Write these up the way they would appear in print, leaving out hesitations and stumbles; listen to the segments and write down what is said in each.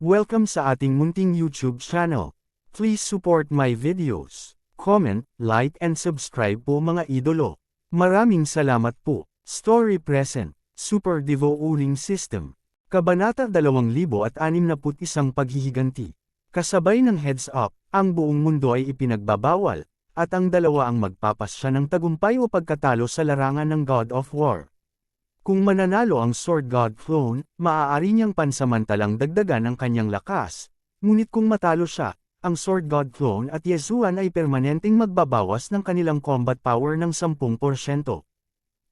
Welcome sa ating munting YouTube channel. Please support my videos. Comment, like and subscribe po mga idolo. Maraming salamat po. Story present. Super Devo Uling System. Kabanata 2061 Paghihiganti. Kasabay ng heads up, ang buong mundo ay ipinagbabawal, at ang dalawa ang magpapasya ng tagumpay o pagkatalo sa larangan ng God of War. Kung mananalo ang Sword God Clone, maaari niyang pansamantalang dagdagan ang kanyang lakas, ngunit kung matalo siya, ang Sword God Clone at Yezuan ay permanenteng magbabawas ng kanilang combat power ng 10%.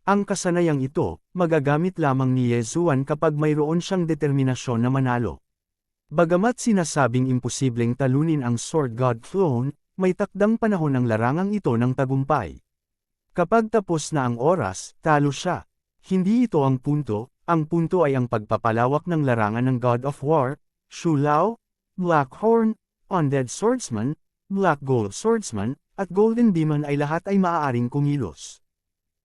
Ang kasanayang ito, magagamit lamang ni Yezuan kapag mayroon siyang determinasyon na manalo. Bagamat sinasabing imposibleng talunin ang Sword God Clone, may takdang panahon ang larangang ito ng tagumpay. Kapag tapos na ang oras, talo siya. Hindi ito ang punto ay ang pagpapalawak ng larangan ng God of War, Shu Lao, Black Horn, Undead Swordsman, Black Gold Swordsman, at Golden Demon ay lahat ay maaaring kumilos.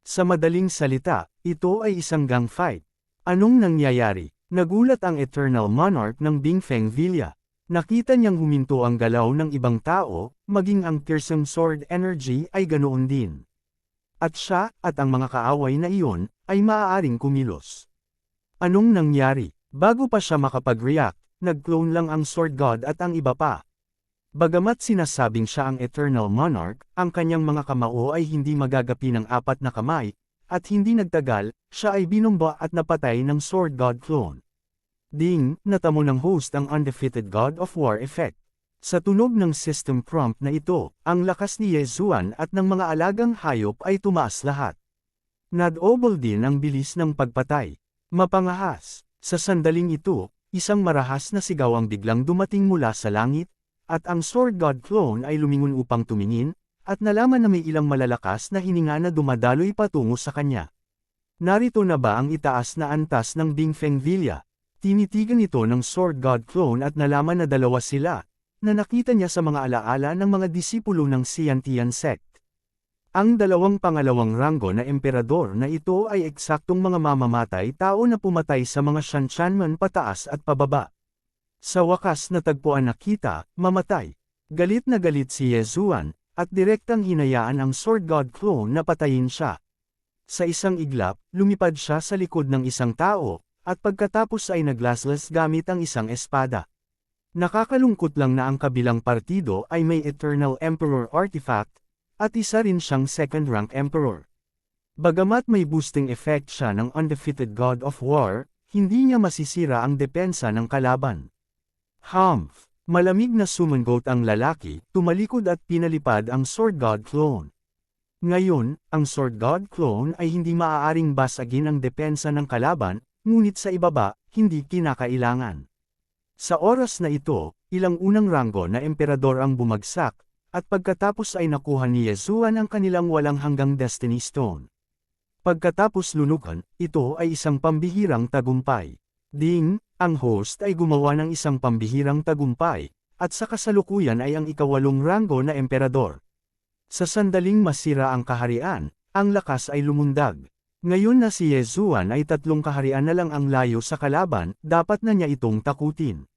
Sa madaling salita, ito ay isang gang fight. Anong nangyayari? Nagulat ang Eternal Monarch ng Bingfeng Villa. Nakita niyang huminto ang galaw ng ibang tao, maging ang fearsome sword energy ay ganoon din. At siya, at ang mga kaaway na iyon, ay maaaring kumilos. Anong nangyari? Bago pa siya makapag-react, nag-clone lang ang Sword God at ang iba pa. Bagamat sinasabing siya ang Eternal Monarch, ang kanyang mga kamao ay hindi magagapi ng 4 na kamay, at hindi nagtagal, siya ay binomba at napatay ng Sword God clone. Ding, natamo ng host ang Undefeated God of War effect. Sa tunog ng system prompt na ito, ang lakas ni Yezuan at ng mga alagang hayop ay tumaas lahat. Nadouble din ang bilis ng pagpatay. Mapangahas, sa sandaling ito, isang marahas na sigaw ang biglang dumating mula sa langit, at ang Sword God clone ay lumingon upang tumingin, at nalaman na may ilang malalakas na hininga na dumadaloy patungo sa kanya. Narito na ba ang itaas na antas ng Bingfeng Villa? Tinitigan ito ng Sword God clone at nalaman na dalawa sila, na nakita niya sa mga alaala ng mga disipulo ng Xiantian sect. Ang dalawang pangalawang ranggo na emperador na ito ay eksaktong mga mamamatay tao na pumatay sa mga Shanshanman pataas at pababa. Sa wakas natagpuan na kita, mamatay. Galit na galit si Yezuan, at direktang hinayaan ang Sword God clone na patayin siya. Sa isang iglap, lumipad siya sa likod ng isang tao, at pagkatapos ay naglaslas gamit ang isang espada. Nakakalungkot lang na ang kabilang partido ay may Eternal Emperor artifact, at isa rin siyang second-rank Emperor. Bagamat may boosting effect siya ng Undefeated God of War, hindi niya masisira ang depensa ng kalaban. Humph! Malamig na sumangot ang lalaki, tumalikod at pinalipad ang Sword God clone. Ngayon, ang Sword God clone ay hindi maaaring basagin ang depensa ng kalaban, ngunit sa ibaba, hindi kinakailangan. Sa oras na ito, ilang unang ranggo na emperador ang bumagsak, at pagkatapos ay nakuha ni Yezuan ang kanilang walang hanggang Destiny Stone. Pagkatapos lunukan, ito ay isang pambihirang tagumpay. Ding, ang host ay gumawa ng isang pambihirang tagumpay, at sa kasalukuyan ay ang ika-8 ranggo na emperador. Sa sandaling masira ang kaharian, ang lakas ay lumundag. Ngayon na si Yezuan ay 3 kaharian na lang ang layo sa kalaban, dapat na niya itong takutin.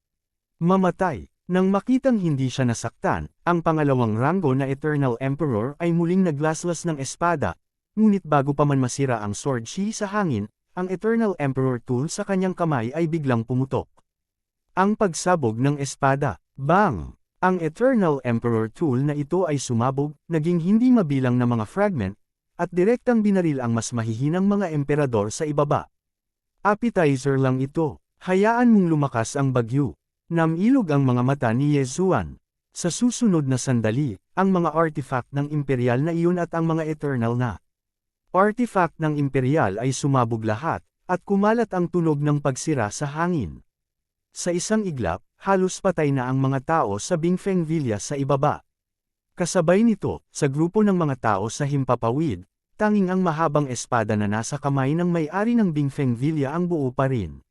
Mamatay. Nang makitang hindi siya nasaktan, ang pangalawang ranggo na Eternal Emperor ay muling naglaslas ng espada, ngunit bago pa man masira ang sword shi sa hangin, ang Eternal Emperor tool sa kanyang kamay ay biglang pumutok. Ang pagsabog ng espada, bang! Ang Eternal Emperor tool na ito ay sumabog, naging hindi mabilang na mga fragment, at direktang binaril ang mas mahihinang mga emperador sa ibaba. Appetizer lang ito, hayaan mong lumakas ang bagyo. Namilog ang mga mata ni Yezuan. Sa susunod na sandali, ang mga artifact ng imperial na iyon at ang mga eternal na artifact ng imperial ay sumabog lahat, at kumalat ang tunog ng pagsira sa hangin. Sa isang iglap, halos patay na ang mga tao sa Bingfeng Villa sa ibaba. Kasabay nito, sa grupo ng mga tao sa himpapawid, tanging ang mahabang espada na nasa kamay ng may-ari ng Bingfeng Villa ang buo pa rin.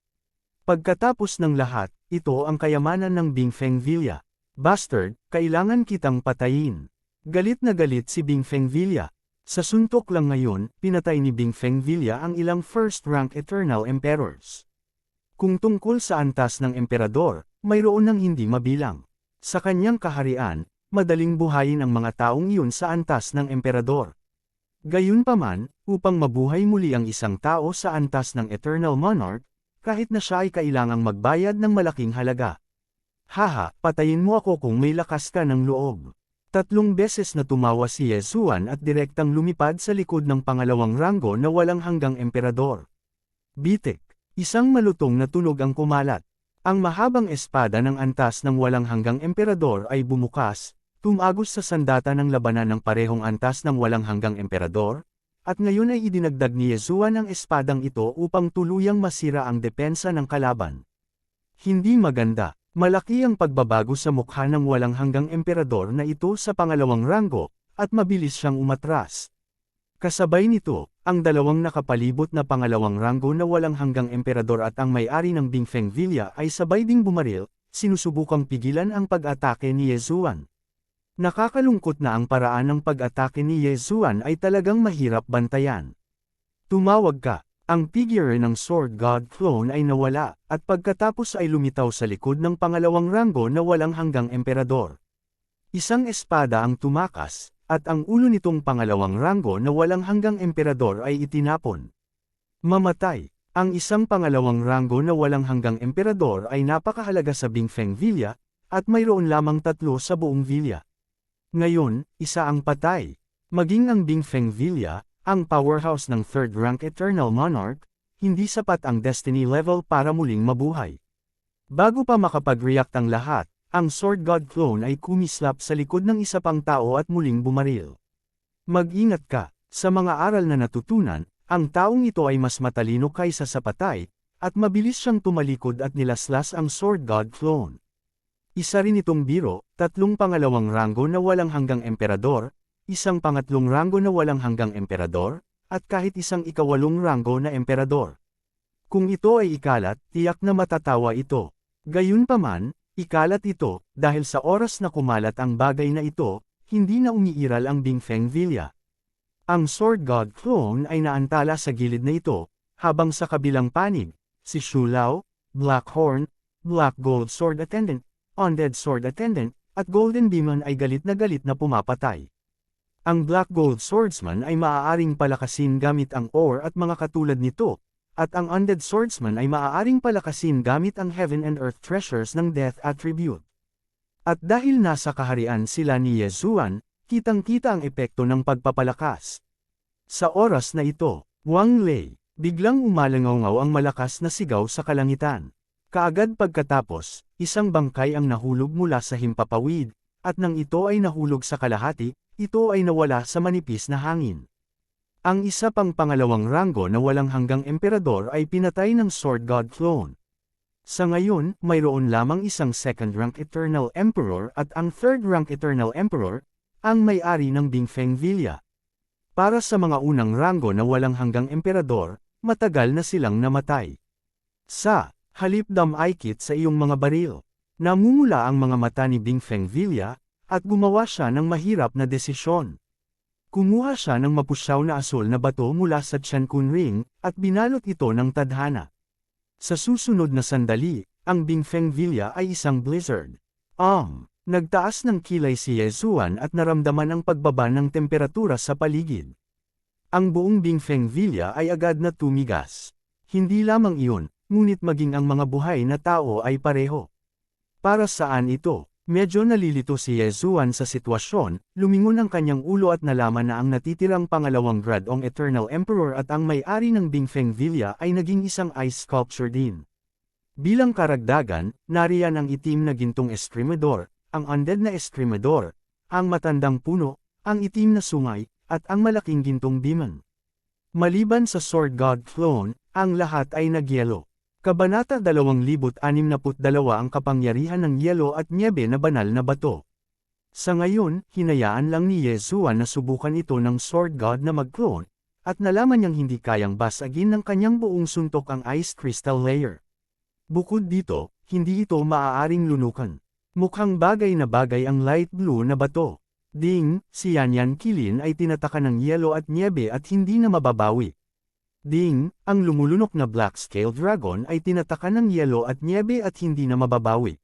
Pagkatapos ng lahat, ito ang kayamanan ng Bingfeng Villa. Bastard, kailangan kitang patayin. Galit na galit si Bingfeng Villa. Sa suntok lang ngayon, pinatay ni Bingfeng Villa ang ilang first-rank Eternal Emperors. Kung tungkol sa antas ng emperador, mayroon ng hindi mabilang. Sa kanyang kaharian, madaling buhayin ang mga taong iyon sa antas ng emperador. Gayunpaman, upang mabuhay muli ang isang tao sa antas ng Eternal Monarch, kahit na siya ay kailangang magbayad ng malaking halaga. Haha, patayin mo ako kung may lakas ka ng loob. 3 beses na tumawa si Yesuan at direktang lumipad sa likod ng pangalawang ranggo na walang hanggang emperador. Bitik, isang malutong na tunog ang kumalat. Ang mahabang espada ng antas ng walang hanggang emperador ay bumukas, tumagos sa sandata ng labanan ng parehong antas ng walang hanggang emperador, at ngayon ay idinagdag ni Yesuan ang espadang ito upang tuluyang masira ang depensa ng kalaban. Hindi maganda, malaki ang pagbabago sa mukha ng walang hanggang emperador na ito sa pangalawang ranggo, at mabilis siyang umatras. Kasabay nito, ang dalawang nakapalibot na pangalawang ranggo na walang hanggang emperador at ang may-ari ng Bingfeng Villa ay sabay ding bumaril, sinusubukang pigilan ang pag-atake ni Yesuan. Nakakalungkot na ang paraan ng pag-atake ni Yesuan ay talagang mahirap bantayan. Tumawag ka, ang figure ng Sword God clone ay nawala, at pagkatapos ay lumitaw sa likod ng pangalawang ranggo na walang hanggang emperador. Isang espada ang tumakas, at ang ulo nitong pangalawang ranggo na walang hanggang emperador ay itinapon. Mamatay, ang isang pangalawang ranggo na walang hanggang emperador ay napakahalaga sa Bingfeng Villa, at mayroon lamang 3 sa buong villa. Ngayon, isa ang patay. Maging ang Bingfeng Villa, ang powerhouse ng 3rd rank Eternal Monarch, hindi sapat ang destiny level para muling mabuhay. Bago pa makapag-react ang lahat, ang Sword God clone ay kumislap sa likod ng isa pang tao at muling bumaril. Mag-ingat ka, sa mga aral na natutunan, ang taong ito ay mas matalino kaysa sa patay, at mabilis siyang tumalikod at nilaslas ang Sword God clone. Isa rin itong biro, 3 pangalawang ranggo na walang hanggang emperador, isang pangatlong ranggo na walang hanggang emperador, at kahit isang ikawalong ranggo na emperador. Kung ito ay ikalat, tiyak na matatawa ito. Gayunpaman, ikalat ito, dahil sa oras na kumalat ang bagay na ito, hindi na umiiral ang Bingfeng Villa. Ang Sword God clone ay naantala sa gilid na ito, habang sa kabilang panig, si Shulao, Black Horn, Black Gold Sword Attendant, Undead Sword Attendant, at Golden Demon ay galit na pumapatay. Ang Black Gold Swordsman ay maaaring palakasin gamit ang ore at mga katulad nito, at ang Undead Swordsman ay maaaring palakasin gamit ang Heaven and Earth Treasures ng Death Attribute. At dahil nasa kaharian sila ni Yesuan, kitang-kita ang epekto ng pagpapalakas. Sa oras na ito, Wang Lei, biglang umalangaw ang malakas na sigaw sa kalangitan. Kaagad pagkatapos, isang bangkay ang nahulog mula sa himpapawid, at nang ito ay nahulog sa kalahati, ito ay nawala sa manipis na hangin. Ang isa pang pangalawang ranggo na walang hanggang emperador ay pinatay ng Sword God clone. Sa ngayon, mayroon lamang isang 2nd rank Eternal Emperor at ang 3rd rank Eternal Emperor, ang may-ari ng Bingfeng Villa. Para sa mga unang ranggo na walang hanggang emperador, matagal na silang namatay. Halip dam-aikit sa iyong mga baril. Namumula ang mga mata ni Bingfeng Villa, at gumawa siya ng mahirap na desisyon. Kumuha siya ng mapusyaw na asul na bato mula sa Qiankun Ring, at binalot ito ng tadhana. Sa susunod na sandali, ang Bingfeng Villa ay isang blizzard. Nagtaas ng kilay si Yesuan at naramdaman ang pagbaba ng temperatura sa paligid. Ang buong Bingfeng Villa ay agad na tumigas. Hindi lamang iyon, ngunit maging ang mga buhay na tao ay pareho. Para saan ito? Medyo nalilito si Yesuan sa sitwasyon, lumingon ang kanyang ulo at nalaman na ang natitirang pangalawang gradong Eternal Emperor at ang may-ari ng Bingfeng Villa ay naging isang ice sculpture din. Bilang karagdagan, nariyan ang itim na gintong Escrimador, ang undead na Escrimador, ang matandang puno, ang itim na sungay, at ang malaking gintong demon. Maliban sa Sword God clone, ang lahat ay nagyelo. Kabanata 2062 ang kapangyarihan ng yelo at nyebe na banal na bato. Sa ngayon, hinayaan lang ni Yesuan na subukan ito ng Sword God na mag-clone, at nalaman niyang hindi kayang basagin ng kanyang buong suntok ang Ice Crystal Layer. Bukod dito, hindi ito maaaring lunukan. Mukhang bagay na bagay ang light blue na bato. Ding, si Yanyan Kilin ay tinataka ng yelo at nyebe at hindi na mababawi. Ding, ang lumulunok na Black Scale Dragon ay tinataka ng yelo at nyebe at hindi na mababawi.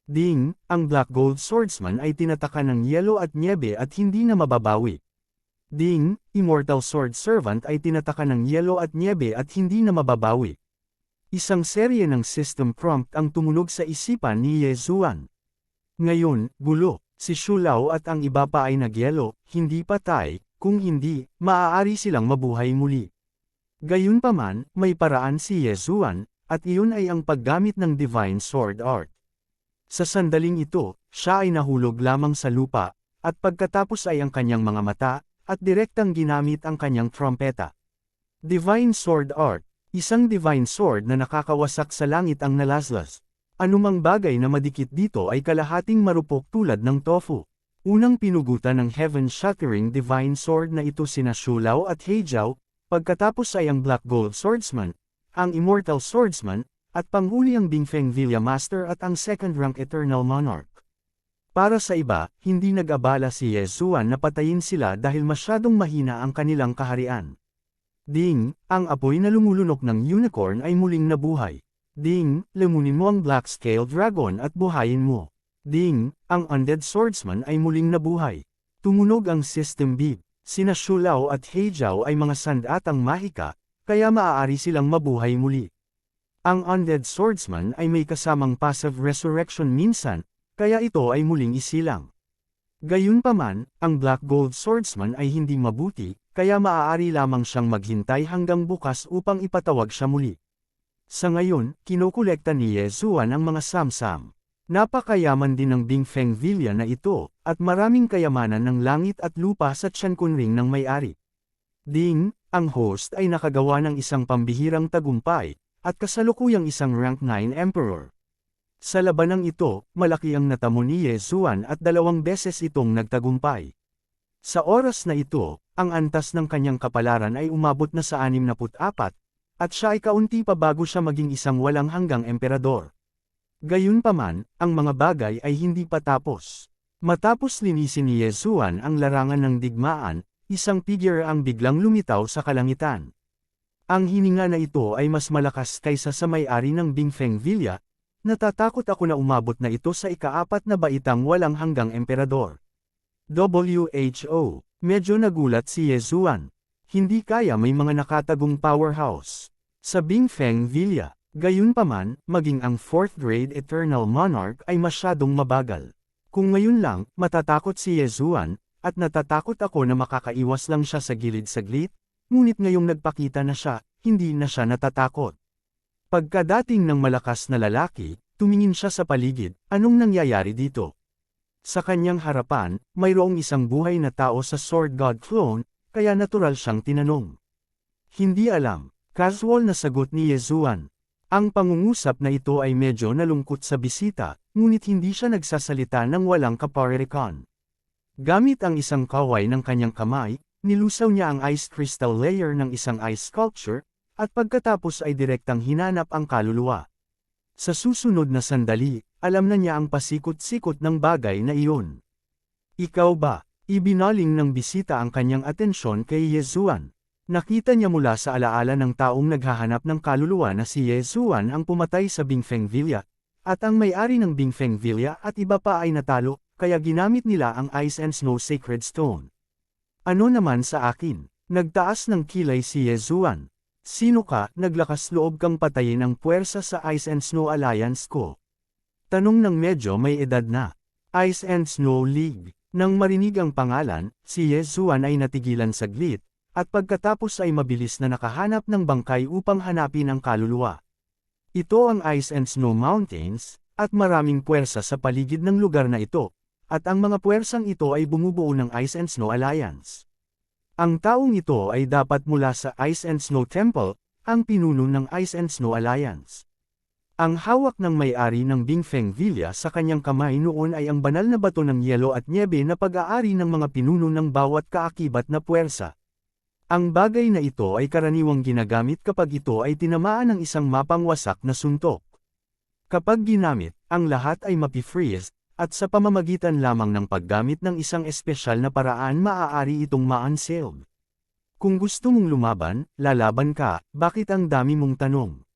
Ding, ang Black Gold Swordsman ay tinatakan ng yelo at nyebe at hindi na mababawi. Ding, Immortal Sword Servant ay tinatakan ng yelo at nyebe at hindi na mababawi. Isang serye ng system prompt ang tumunog sa isipan ni Ye Zuan. Ngayon, gulo, si Xu Lao at ang iba pa ay nagyelo, hindi patay, kung hindi, maaari silang mabuhay muli. Gayunpaman, may paraan si Ye Zuan, at iyon ay ang paggamit ng Divine Sword Art. Sa sandaling ito, siya ay nahulog lamang sa lupa, at pagkatapos ay ang kanyang mga mata, at direktang ginamit ang kanyang trompeta. Divine Sword Art. Isang divine sword na nakakawasak sa langit ang nalaslas. Anumang bagay na madikit dito ay kalahating marupok tulad ng tofu. Unang pinugutan ng heaven-shattering divine sword na ito sina Xu Lao at He Jiao, pagkatapos ay ang Black Gold Swordsman, ang Immortal Swordsman, at panghuli ang Bingfeng Vilya Master at ang second-rank Eternal Monarch. Para sa iba, hindi nag-abala si Ye Zuan na patayin sila dahil masyadong mahina ang kanilang kaharian. Ding, ang apoy na lumulunok ng unicorn ay muling nabuhay. Ding, lamunin mo ang Black Scale Dragon at buhayin mo. Ding, ang Undead Swordsman ay muling nabuhay. Tumunog ang System Beep. Sina Xu Lao at He Jiao ay mga sandatang mahika, kaya maaari silang mabuhay muli. Ang Undead Swordsman ay may kasamang passive resurrection minsan, kaya ito ay muling isilang. Gayunpaman, ang Black Gold Swordsman ay hindi mabuti, kaya maaari lamang siyang maghintay hanggang bukas upang ipatawag siya muli. Sa ngayon, kinokolekta ni Ye Zuan ang mga samsam. Napakayaman din ng Bingfeng Vilya na ito, at maraming kayamanan ng langit at lupa sa Tiankunring ng may-ari. Ding, ang host ay nakagawa ng isang pambihirang tagumpay, at kasalukuyang isang rank 9 emperor. Sa labanang ito, malaki ang natamo ni Ye Zuan at 2 beses itong nagtagumpay. Sa oras na ito, ang antas ng kanyang kapalaran ay umabot na sa 64, at siya ay kaunti pa bago siya maging isang walang hanggang emperador. Gayunpaman, ang mga bagay ay hindi pa tapos. Matapos linisin ni Ye Zuan ang larangan ng digmaan, isang figure ang biglang lumitaw sa kalangitan. Ang hininga na ito ay mas malakas kaysa sa may-ari ng Bingfeng Vilya. Natatakot ako na umabot na ito sa ika-4 na baitang walang hanggang emperador. WHO, medyo nagulat si Ye Zuan. Hindi kaya may mga nakatagong powerhouse sa Bingfeng Vilya. Gayunpaman, maging ang 4th grade Eternal Monarch ay masyadong mabagal. Kung ngayon lang, matatakot si Ye Zuan, at natatakot ako na makakaiwas lang siya sa gilid saglit, ngunit ngayong nagpakita na siya, hindi na siya natatakot. Pagkadating ng malakas na lalaki, tumingin siya sa paligid, anong nangyayari dito? Sa kanyang harapan, mayroong isang buhay na tao sa Sword God clone, kaya natural siyang tinanong. Hindi alam, casual na sagot ni Ye Zuan. Ang pangungusap na ito ay medyo nalungkot sa bisita, ngunit hindi siya nagsasalita ng walang kaparirikan. Gamit ang isang kaway ng kanyang kamay, nilusaw niya ang ice crystal layer ng isang ice sculpture, at pagkatapos ay direktang hinanap ang kaluluwa. Sa susunod na sandali, alam na niya ang pasikot-sikot ng bagay na iyon. Ikaw ba? Ibinaling ng bisita ang kanyang atensyon kay Ye Zuan. Nakita niya mula sa alaala ng taong naghahanap ng kaluluwa na si Ye Zuan ang pumatay sa Bingfeng Vilya, at ang may-ari ng Bingfeng Vilya at iba pa ay natalo, kaya ginamit nila ang Ice and Snow Sacred Stone. Ano naman sa akin? Nagtaas ng kilay si Ye Zuan. Sino ka, naglakas loob kang patayin ang puwersa sa Ice and Snow Alliance ko? Tanong ng medyo may edad na. Ice and Snow League. Nang marinig ang pangalan, si Ye Zuan ay natigilan saglit, at pagkatapos ay mabilis na nakahanap ng bangkay upang hanapin ang kaluluwa. Ito ang Ice and Snow Mountains, at maraming puwersa sa paligid ng lugar na ito, at ang mga puwersang ito ay bumubuo ng Ice and Snow Alliance. Ang taong ito ay dapat mula sa Ice and Snow Temple, ang pinuno ng Ice and Snow Alliance. Ang hawak ng may-ari ng Bingfeng Vilya sa kanyang kamay noon ay ang banal na bato ng yelo at nyebe na pag-aari ng mga pinuno ng bawat kaakibat na puwersa. Ang bagay na ito ay karaniwang ginagamit kapag ito ay tinamaan ng isang mapangwasak na suntok. Kapag ginamit, ang lahat ay mapi-freeze, at sa pamamagitan lamang ng paggamit ng isang espesyal na paraan maaari itong ma-unsealed. Kung gusto mong lumaban, lalaban ka, bakit ang dami mong tanong?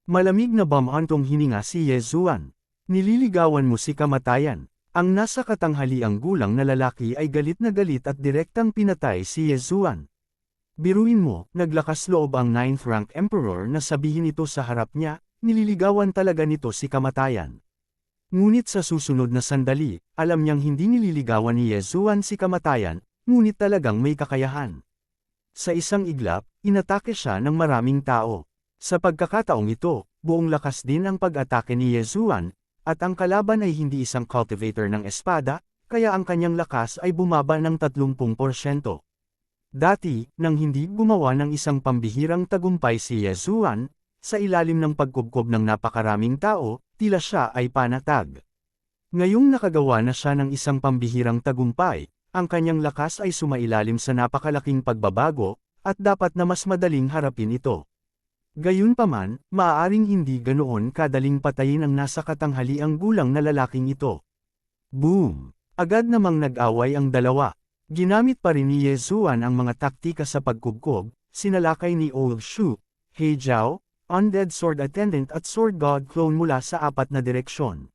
Malamig na bumantong hininga si Ye Zuan. Nililigawan mo si kamatayan. Ang nasa katanghaliang gulang na lalaki ay galit na galit at direktang pinatay si Yezuan. Biruin mo, naglakas loob ang 9th rank emperor na sabihin ito sa harap niya, nililigawan talaga nito si kamatayan. Ngunit sa susunod na sandali, alam niyang hindi nililigawan ni Yezuan si kamatayan, ngunit talagang may kakayahan. Sa isang iglap, inatake siya ng maraming tao. Sa pagkakataong ito, buong lakas din ang pag-atake ni Yezuan, at ang kalaban ay hindi isang cultivator ng espada, kaya ang kanyang lakas ay bumaba ng 30%. Dati, nang hindi gumawa ng isang pambihirang tagumpay si Yezuan, sa ilalim ng pagkubkob ng napakaraming tao, tila siya ay panatag. Ngayong nakagawa na siya ng isang pambihirang tagumpay, ang kanyang lakas ay sumailalim sa napakalaking pagbabago, at dapat na mas madaling harapin ito. Gayunpaman, maaaring hindi ganoon kadaling patayin ang nasa katanghaliang gulang na lalaking ito. Boom! Agad namang nag-away ang dalawa. Ginamit pa rin ni Yezuan ang mga taktika sa pagkubkob, sinalakay ni Old Shu, He Jiao, Undead Sword Attendant at Sword God Clone mula sa 4 na direksyon.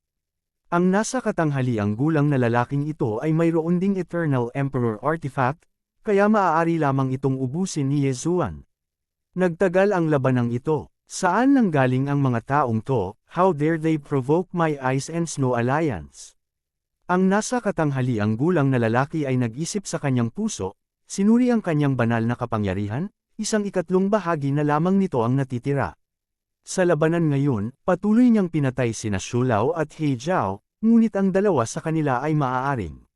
Ang nasa katanghaliang gulang na lalaking ito ay mayroon ding Eternal Emperor Artifact, kaya maaari lamang itong ubusin ni Yezuan. Nagtagal ang labanang ito. Saan nanggaling ang mga taong to? How dare they provoke my Ice and Snow Alliance? Ang nasa katanghaliang gulang na lalaki ay nag-isip sa kanyang puso, sinuri ang kanyang banal na kapangyarihan, isang ikatlong bahagi na lamang nito ang natitira. Sa labanan ngayon, patuloy niyang pinatay sina Shu Lao at He Jiao, ngunit ang dalawa sa kanila ay maaaring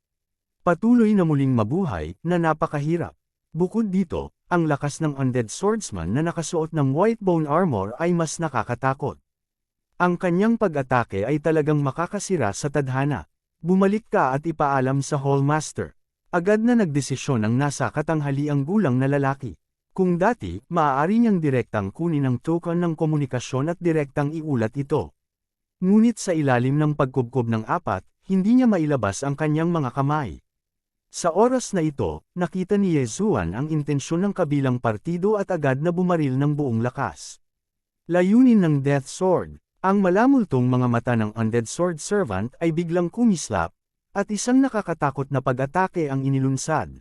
patuloy na muling mabuhay, na napakahirap. Bukod dito, ang lakas ng undead swordsman na nakasuot ng white bone armor ay mas nakakatakot. Ang kanyang pag-atake ay talagang makakasira sa tadhana. Bumalik ka at ipaalam sa Hallmaster. Agad na nagdesisyon ang nasa katanghaliang gulang na lalaki. Kung dati, maaari niyang direktang kunin ang token ng komunikasyon at direktang iulat ito. Ngunit sa ilalim ng pagkubkob ng 4, hindi niya mailabas ang kanyang mga kamay. Sa oras na ito, nakita ni Yezuan ang intensyon ng kabilang partido at agad na bumaril ng buong lakas. Layunin ng Death Sword. Ang malamultong mga mata ng Undead Sword Servant ay biglang kumislap, at isang nakakatakot na pag-atake ang inilunsad.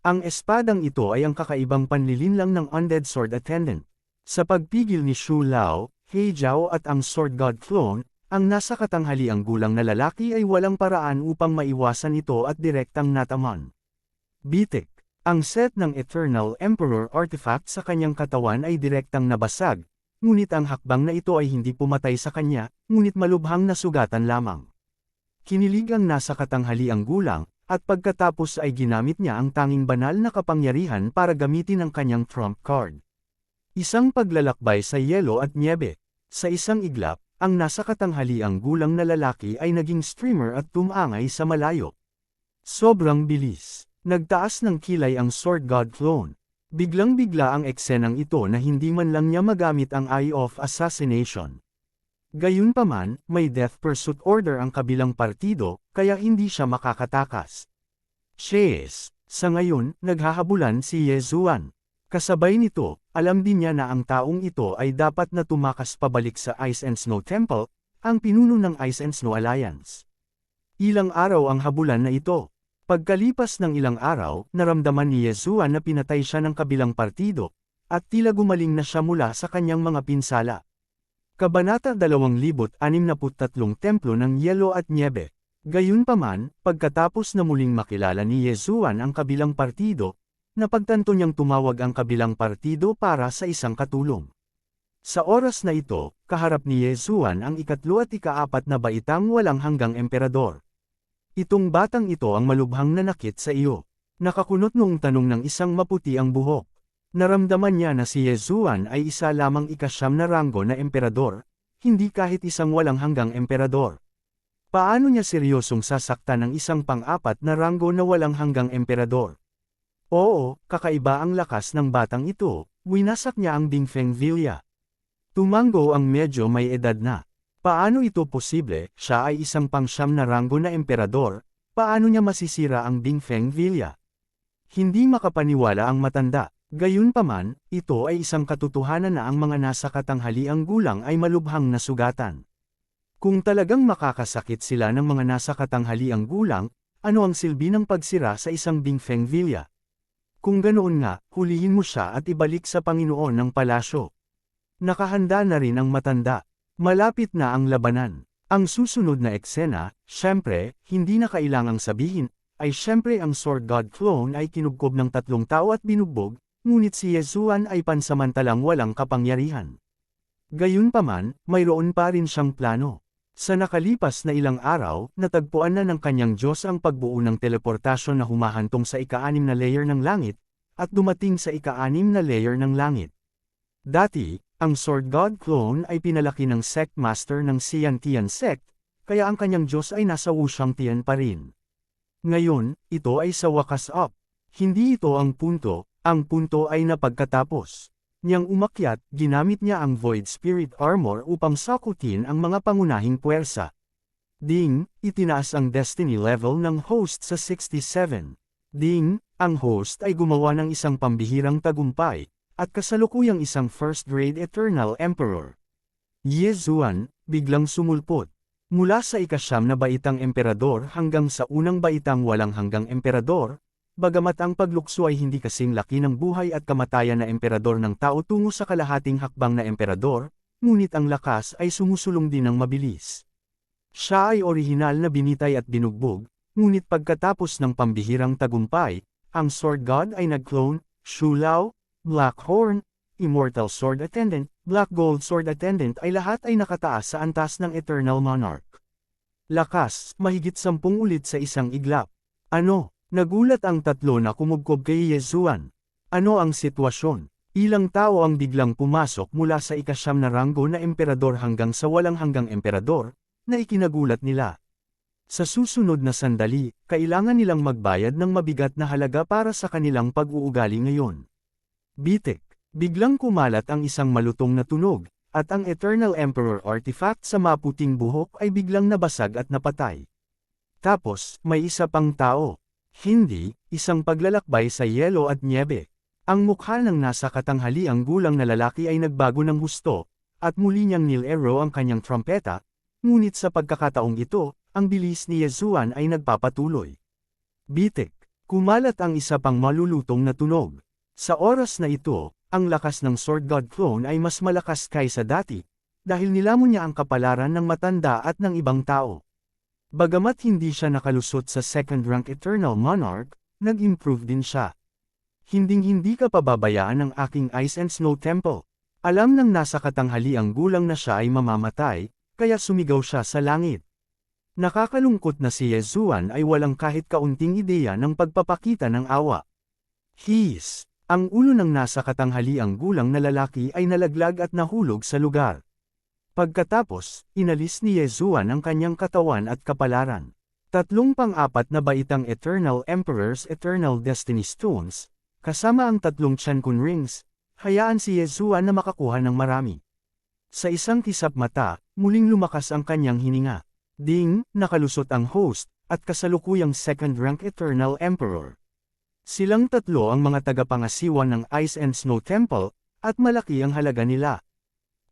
Ang espadang ito ay ang kakaibang panlilinlang ng Undead Sword Attendant. Sa pagpigil ni Shu Lao, He Jiao at ang Sword God Clone, ang nasa katanghaliang gulang na lalaki ay walang paraan upang maiwasan ito at direktang nataman. Bitik. Ang set ng Eternal Emperor Artifact sa kanyang katawan ay direktang nabasag, ngunit ang hakbang na ito ay hindi pumatay sa kanya, ngunit malubhang nasugatan lamang. Kinilig ang nasa katanghaliang gulang, at pagkatapos ay ginamit niya ang tanging banal na kapangyarihan para gamitin ang kanyang trump card. Isang paglalakbay sa yelo at nyebe. Sa isang iglap, ang nasa katanghaliang gulang na lalaki ay naging streamer at tumangay sa malayo. Sobrang bilis. Nagtaas ng kilay ang Sword God Clone. Biglang-bigla ang eksenang ito na hindi man lang niya magamit ang Eye of Assassination. Gayunpaman, may Death Pursuit Order ang kabilang partido, kaya hindi siya makakatakas. Chase. Sa ngayon, naghahabulan si Yezuan. Kasabay nito, alam din niya na ang taong ito ay dapat na tumakas pabalik sa Ice and Snow Temple, ang pinuno ng Ice and Snow Alliance. Ilang araw ang habulan na ito. Pagkalipas ng ilang araw, naramdaman ni Yezuan na pinatay siya ng kabilang partido, at tila gumaling na siya mula sa kanyang mga pinsala. Kabanata 2063 Templo ng Yelo at Nyebe. Gayunpaman, pagkatapos na muling makilala ni Yezuan ang kabilang partido, napagtanto niyang tumawag ang kabilang partido para sa isang katulong. Sa oras na ito, kaharap ni Yezuan ang ikatlo at ika-4 na baitang walang hanggang emperador. Itong batang ito ang malubhang nanakit sa iyo. Nakakunot noong tanong ng isang maputi ang buhok. Naramdaman niya na si Yezuan ay isa lamang ika-9 na ranggo na emperador, hindi kahit isang walang hanggang emperador. Paano niya seryosong sasaktan ng isang pang-4 na ranggo na walang hanggang emperador? Oo, kakaiba ang lakas ng batang ito, winasak niya ang Dingfeng Villa. Tumango ang medyo may edad na. Paano ito posible? Siya ay isang pang-9 na ranggo na emperador, paano niya masisira ang Dingfeng Villa? Hindi makapaniwala ang matanda. Gayunpaman, ito ay isang katotohanan na ang mga nasa katanghaliang gulang ay malubhang nasugatan. Kung talagang makakasakit sila ng mga nasa katanghaliang gulang, ano ang silbi ng pagsira sa isang Bingfeng Villa? Kung ganoon nga, hulihin mo siya at ibalik sa Panginoon ng palasyo. Nakahanda na rin ang matanda. Malapit na ang labanan. Ang susunod na eksena, syempre, hindi na kailangang sabihin, ay syempre ang Sword God clone ay kinubkob ng 3 tao at binugbog, ngunit si Yezuan ay pansamantalang walang kapangyarihan. Gayunpaman, mayroon pa rin siyang plano. Sa nakalipas na ilang araw, natagpuan na ng kanyang Diyos ang pagbuo ng teleportasyon na humahantong sa ika-6 na layer ng langit, at dumating sa ika-6 na layer ng langit. Dati, ang Sword God clone ay pinalaki ng sect master ng Xian Tian sect, kaya ang kanyang Diyos ay nasa Wuxiang Tian pa rin. Ngayon, ito ay sa wakas up. Hindi ito ang punto ay napagkatapos niyang umakyat, ginamit niya ang Void Spirit Armor upang sakutin ang mga pangunahing puwersa. Ding, itinaas ang Destiny level ng host sa 67. Ding, ang host ay gumawa ng isang pambihirang tagumpay, at kasalukuyang isang first-grade Eternal Emperor. Yezuan, biglang sumulpot. Mula sa ika-9 na baitang emperador hanggang sa unang baitang walang hanggang emperador, bagamat ang paglukso ay hindi kasing laki ng buhay at kamatayan na emperador ng tao tungo sa kalahating hakbang na emperador, ngunit ang lakas ay sumusulong din ng mabilis. Siya ay orihinal na binitay at binugbog, ngunit pagkatapos ng pambihirang tagumpay, ang Sword God ay nag-clone, Shu Lao, Black Horn, Immortal Sword Attendant, Black Gold Sword Attendant ay lahat ay nakataas sa antas ng Eternal Monarch. Lakas, mahigit 10 ulit sa isang iglap. Ano? Nagulat ang 3 na kumubkob kay Yezuan. Ano ang sitwasyon? Ilang tao ang biglang pumasok mula sa ika-9 na ranggo na emperador hanggang sa walang hanggang emperador, na ikinagulat nila. Sa susunod na sandali, kailangan nilang magbayad ng mabigat na halaga para sa kanilang pag-uugali ngayon. Bitik, biglang kumalat ang isang malutong na tunog, at ang Eternal Emperor artifact sa maputing buhok ay biglang nabasag at napatay. Tapos, may isa pang tao. Hindi, isang paglalakbay sa yelo at nyebe. Ang mukha ng nasa katanghaliang gulang na lalaki ay nagbago ng husto, at muli niyang nilero ang kanyang trompeta, ngunit sa pagkakataong ito, ang bilis ni Yezuan ay nagpapatuloy. Bitik, kumalat ang isa pang malulutong na tunog. Sa oras na ito, ang lakas ng Sword God clone ay mas malakas kaysa dati, dahil nilamon niya ang kapalaran ng matanda at ng ibang tao. Bagamat hindi siya nakalusot sa second-rank Eternal Monarch, nag-improve din siya. Hinding-hindi ka pababayaan ng aking Ice and Snow Temple. Alam ng nasa katanghaliang gulang na siya ay mamamatay, kaya sumigaw siya sa langit. Nakakalungkot na si Yezuan ay walang kahit kaunting ideya ng pagpapakita ng awa. His, ang ulo ng nasa katanghaliang gulang na lalaki ay nalaglag at nahulog sa lugar. Pagkatapos, inalis ni Yezuan ang kanyang katawan at kapalaran. 3 pang-4 na baitang Eternal Emperor's Eternal Destiny Stones, kasama ang 3 Qiankun Rings, hayaan si Yezuan na makakuha ng marami. Sa isang kisap mata, muling lumakas ang kanyang hininga. Ding, nakalusot ang host, at kasalukuyang second-rank Eternal Emperor. Silang 3 ang mga tagapangasiwa ng Ice and Snow Temple, at malaki ang halaga nila.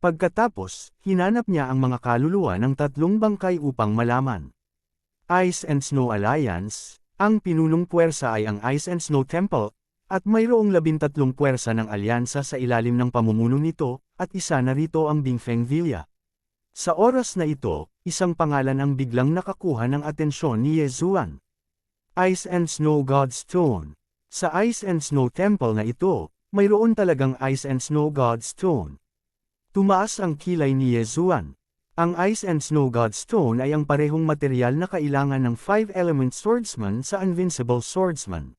Pagkatapos, hinanap niya ang mga kaluluwa ng 3 bangkay upang malaman. Ice and Snow Alliance, ang pinunong puwersa ay ang Ice and Snow Temple, at mayroong 13 puwersa ng alyansa sa ilalim ng pamumuno nito, at isa na rito ang Bingfeng Villa. Sa oras na ito, isang pangalan ang biglang nakakuha ng atensyon ni Yezuan. Ice and Snow God Stone. Sa Ice and Snow Temple na ito, mayroon talagang Ice and Snow God Stone. Tumaas ang kilay ni Yezuan. Ang Ice and Snow God Stone ay ang parehong materyal na kailangan ng 5-element swordsman sa Invincible Swordsman.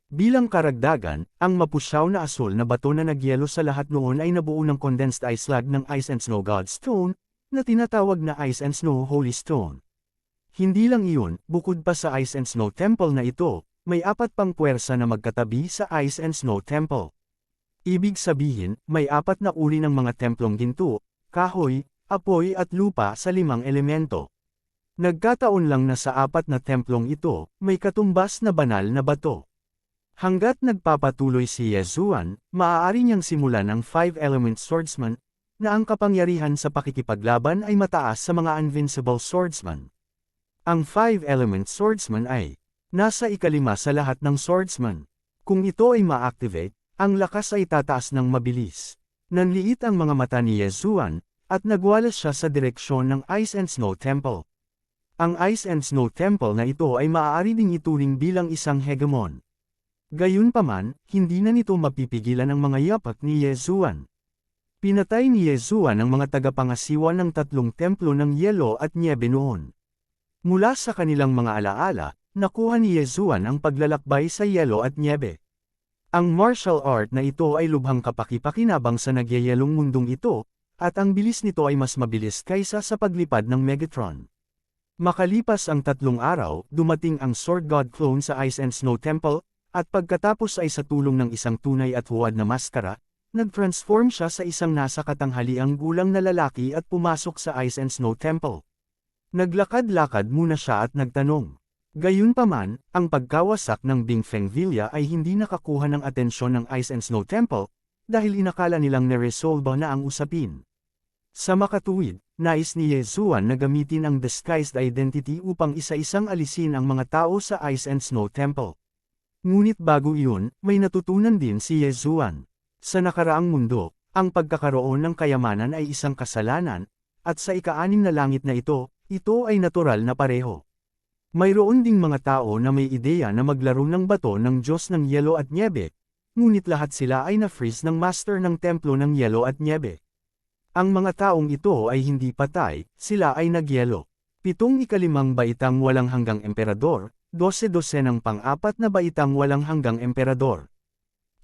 Bilang karagdagan, ang mapusyaw na asul na bato na nagyelo sa lahat noon ay nabuo ng condensed ice slag ng Ice and Snow God Stone, na tinatawag na Ice and Snow Holy Stone. Hindi lang iyon, bukod pa sa Ice and Snow Temple na ito, may 4 pang puwersa na magkatabi sa Ice and Snow Temple. Ibig sabihin, may 4 na uri ng mga templong ginto, kahoy, apoy at lupa sa 5 elemento. Nagkataon lang na sa 4 na templong ito, may katumbas na banal na bato. Hanggat nagpapatuloy si Yezuan, maaari niyang simulan ang 5-element swordsman, na ang kapangyarihan sa pakikipaglaban ay mataas sa mga invincible swordsman. Ang 5-element swordsman ay nasa ikalima sa lahat ng swordsman. Kung ito ay ma-activate, ang lakas ay tataas ng mabilis. Nanliit ang mga mata ni Yezuan, at nagwalas siya sa direksyon ng Ice and Snow Temple. Ang Ice and Snow Temple na ito ay maaari ding ituring bilang isang hegemon. Gayunpaman, hindi na nito mapipigilan ang mga yapak ni Yezuan. Pinatay ni Yezuan ang mga tagapangasiwa ng 3 templo ng Yelo at Niebe noon. Mula sa kanilang mga alaala, nakuha ni Yezuan ang paglalakbay sa Yelo at Niebe. Ang martial art na ito ay lubhang kapaki-pakinabang sa nagyayelong mundong ito, at ang bilis nito ay mas mabilis kaysa sa paglipad ng Megatron. Makalipas ang 3 araw, dumating ang Sword God clone sa Ice and Snow Temple, at pagkatapos ay sa tulong ng isang tunay at huwad na maskara, nag-transform siya sa isang nasa katanghaliang gulang na lalaki at pumasok sa Ice and Snow Temple. Naglakad-lakad muna siya at nagtanong. Gayunpaman, ang pagkawasak ng Bingfeng Villa ay hindi nakakuha ng atensyon ng Ice and Snow Temple, dahil inakala nilang neresolba na ang usapin. Sa makatuwid, nais ni Yezuan na gamitin ang disguised identity upang isa-isang alisin ang mga tao sa Ice and Snow Temple. Ngunit bago iyon, may natutunan din si Yezuan. Sa nakaraang mundo, ang pagkakaroon ng kayamanan ay isang kasalanan, at sa ika-6 na langit na ito ay natural na pareho. Mayroon ding mga tao na may ideya na maglaro ng bato ng Diyos ng Yelo at Niebe, ngunit lahat sila ay na-freeze ng master ng templo ng Yelo at Niebe. Ang mga taong ito ay hindi patay, sila ay nagyelo. 7 ikalimang baitang walang hanggang emperador, 12 ng pang-4 na baitang walang hanggang emperador.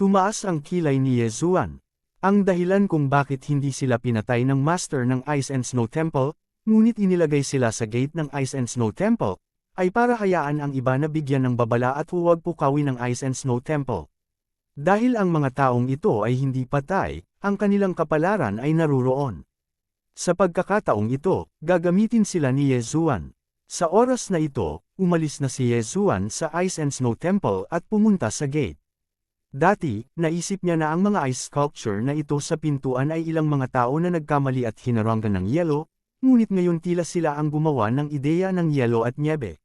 Tumaas ang kilay ni Yezuan. Ang dahilan kung bakit hindi sila pinatay ng master ng Ice and Snow Temple, ngunit inilagay sila sa gate ng Ice and Snow Temple, ay para hayaan ang iba na bigyan ng babala at huwag pukawin ng Ice and Snow Temple. Dahil ang mga taong ito ay hindi patay, ang kanilang kapalaran ay naruroon. Sa pagkakataong ito, gagamitin sila ni Yezuan. Sa oras na ito, umalis na si Yezuan sa Ice and Snow Temple at pumunta sa gate. Dati, naisip niya na ang mga ice sculpture na ito sa pintuan ay ilang mga tao na nagkamali at hinarangan ng yelo, ngunit ngayon tila sila ang gumawa ng ideya ng Yelo at Niebe.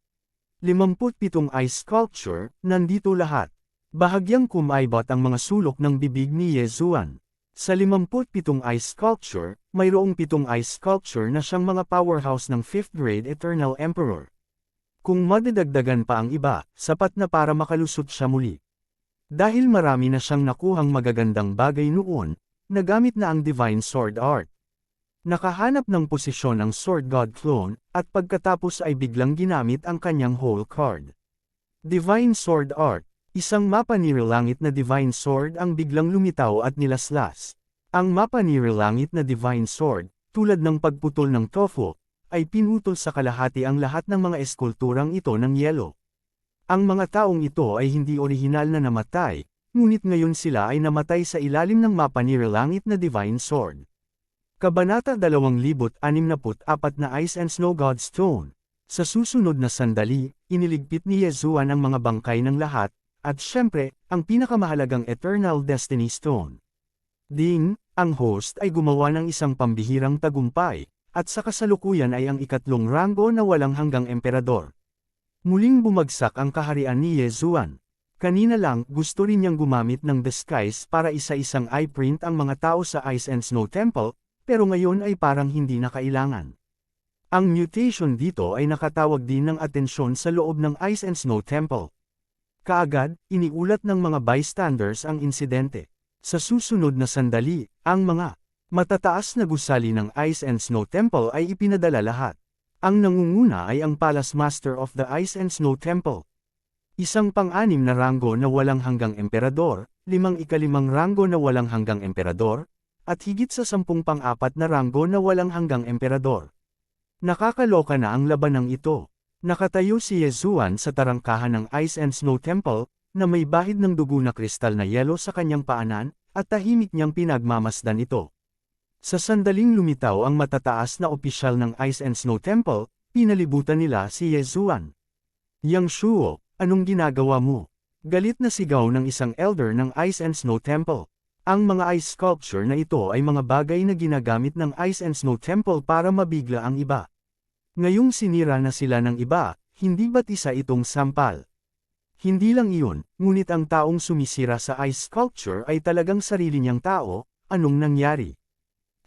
57 ice sculpture, nandito lahat. Bahagyang kumaibot ang mga sulok ng bibig ni Yezuan. Sa 57 ice sculpture, mayroong 7 ice sculpture na siyang mga powerhouse ng 5th grade Eternal Emperor. Kung madadagdagan pa ang iba, sapat na para makalusot siya muli. Dahil marami na siyang nakuhang magagandang bagay noon, nagamit na ang Divine Sword Art. Nakahanap ng posisyon ang Sword God clone, at pagkatapos ay biglang ginamit ang kanyang whole card. Divine Sword Art, isang mapa ni Langit na Divine Sword ang biglang lumitaw at nilaslas. Ang mapa ni Langit na Divine Sword, tulad ng pagputol ng tofu, ay pinutol sa kalahati ang lahat ng mga eskulturang ito ng yelo. Ang mga taong ito ay hindi orihinal na namatay, ngunit ngayon sila ay namatay sa ilalim ng mapa ni Langit na Divine Sword. Kabanata 2064 na Ice and Snow God Stone. Sa susunod na sandali, iniligpit ni Yezuan ang mga bangkay ng lahat, at syempre, ang pinakamahalagang Eternal Destiny Stone. Ding, ang host ay gumawa ng isang pambihirang tagumpay, at sa kasalukuyan ay ang 3 ranggo na walang hanggang emperador. Muling bumagsak ang kaharian ni Yezuan. Kanina lang gusto rin niyang gumamit ng disguise para isa-isang i-print ang mga tao sa Ice and Snow Temple, pero ngayon ay parang hindi na kailangan. Ang mutation dito ay nakatawag din ng atensyon sa loob ng Ice and Snow Temple. Kaagad, iniulat ng mga bystanders ang insidente. Sa susunod na sandali, ang mga matataas na gusali ng Ice and Snow Temple ay ipinadala lahat. Ang nangunguna ay ang Palace Master of the Ice and Snow Temple. Isang pang-6 na ranggo na walang hanggang emperador, 5 ikalimang ranggo na walang hanggang emperador, at higit sa 10 pang-4 na ranggo na walang hanggang emperador. Nakakaloka na ang labanang ito. Nakatayo si Yezuan sa tarangkahan ng Ice and Snow Temple, na may bahid ng dugo na kristal na yelo sa kanyang paanan, at tahimik niyang pinagmamasdan ito. Sa sandaling lumitaw ang matataas na opisyal ng Ice and Snow Temple, pinalibutan nila si Yezuan. Yang Shuo, anong ginagawa mo? Galit na sigaw ng isang elder ng Ice and Snow Temple. Ang mga ice sculpture na ito ay mga bagay na ginagamit ng Ice and Snow Temple para mabigla ang iba. Ngayong sinira na sila ng iba, hindi ba't isa itong sampal? Hindi lang iyon, ngunit ang taong sumisira sa ice sculpture ay talagang sarili niyang tao. Anong nangyari?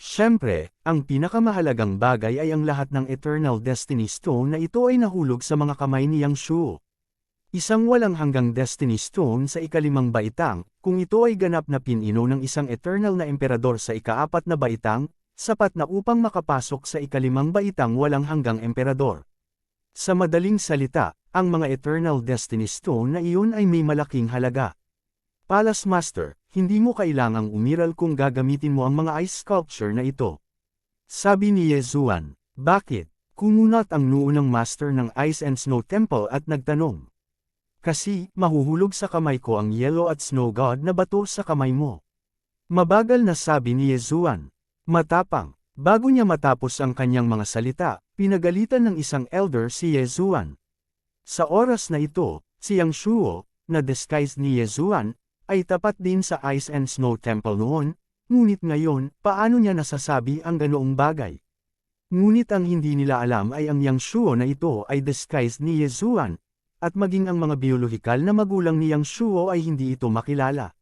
Siyempre, ang pinakamahalagang bagay ay ang lahat ng Eternal Destiny Stone na ito ay nahulog sa mga kamay ni Yang Shuo. Isang walang hanggang Destiny Stone sa ikalimang baitang, kung ito ay ganap na pinino ng isang Eternal na Emperador sa ikaapat na baitang, sapat na upang makapasok sa ikalimang baitang walang hanggang Emperador. Sa madaling salita, ang mga Eternal Destiny Stone na iyon ay may malaking halaga. Palace Master, hindi mo kailangang umiral kung gagamitin mo ang mga ice sculpture na ito. Sabi ni Yezuan. Bakit? Kumunat ang noo ng Master ng Ice and Snow Temple at nagtanong. Kasi, mahuhulog sa kamay ko ang Yellow at Snow God na bato sa kamay mo. Mabagal na sabi ni Yezuan. Matapang. Bago niya matapos ang kanyang mga salita, pinagalitan ng isang elder si Yezuan. Sa oras na ito, si Yang Shuo, na disguise ni Yezuan, ay tapat din sa Ice and Snow Temple noon, ngunit ngayon, paano niya nasasabi ang ganoong bagay? Ngunit ang hindi nila alam ay ang Yang Shuo na ito ay disguise ni Yezuan, at maging ang mga biolohikal na magulang ni Yang Shuo ay hindi ito makilala.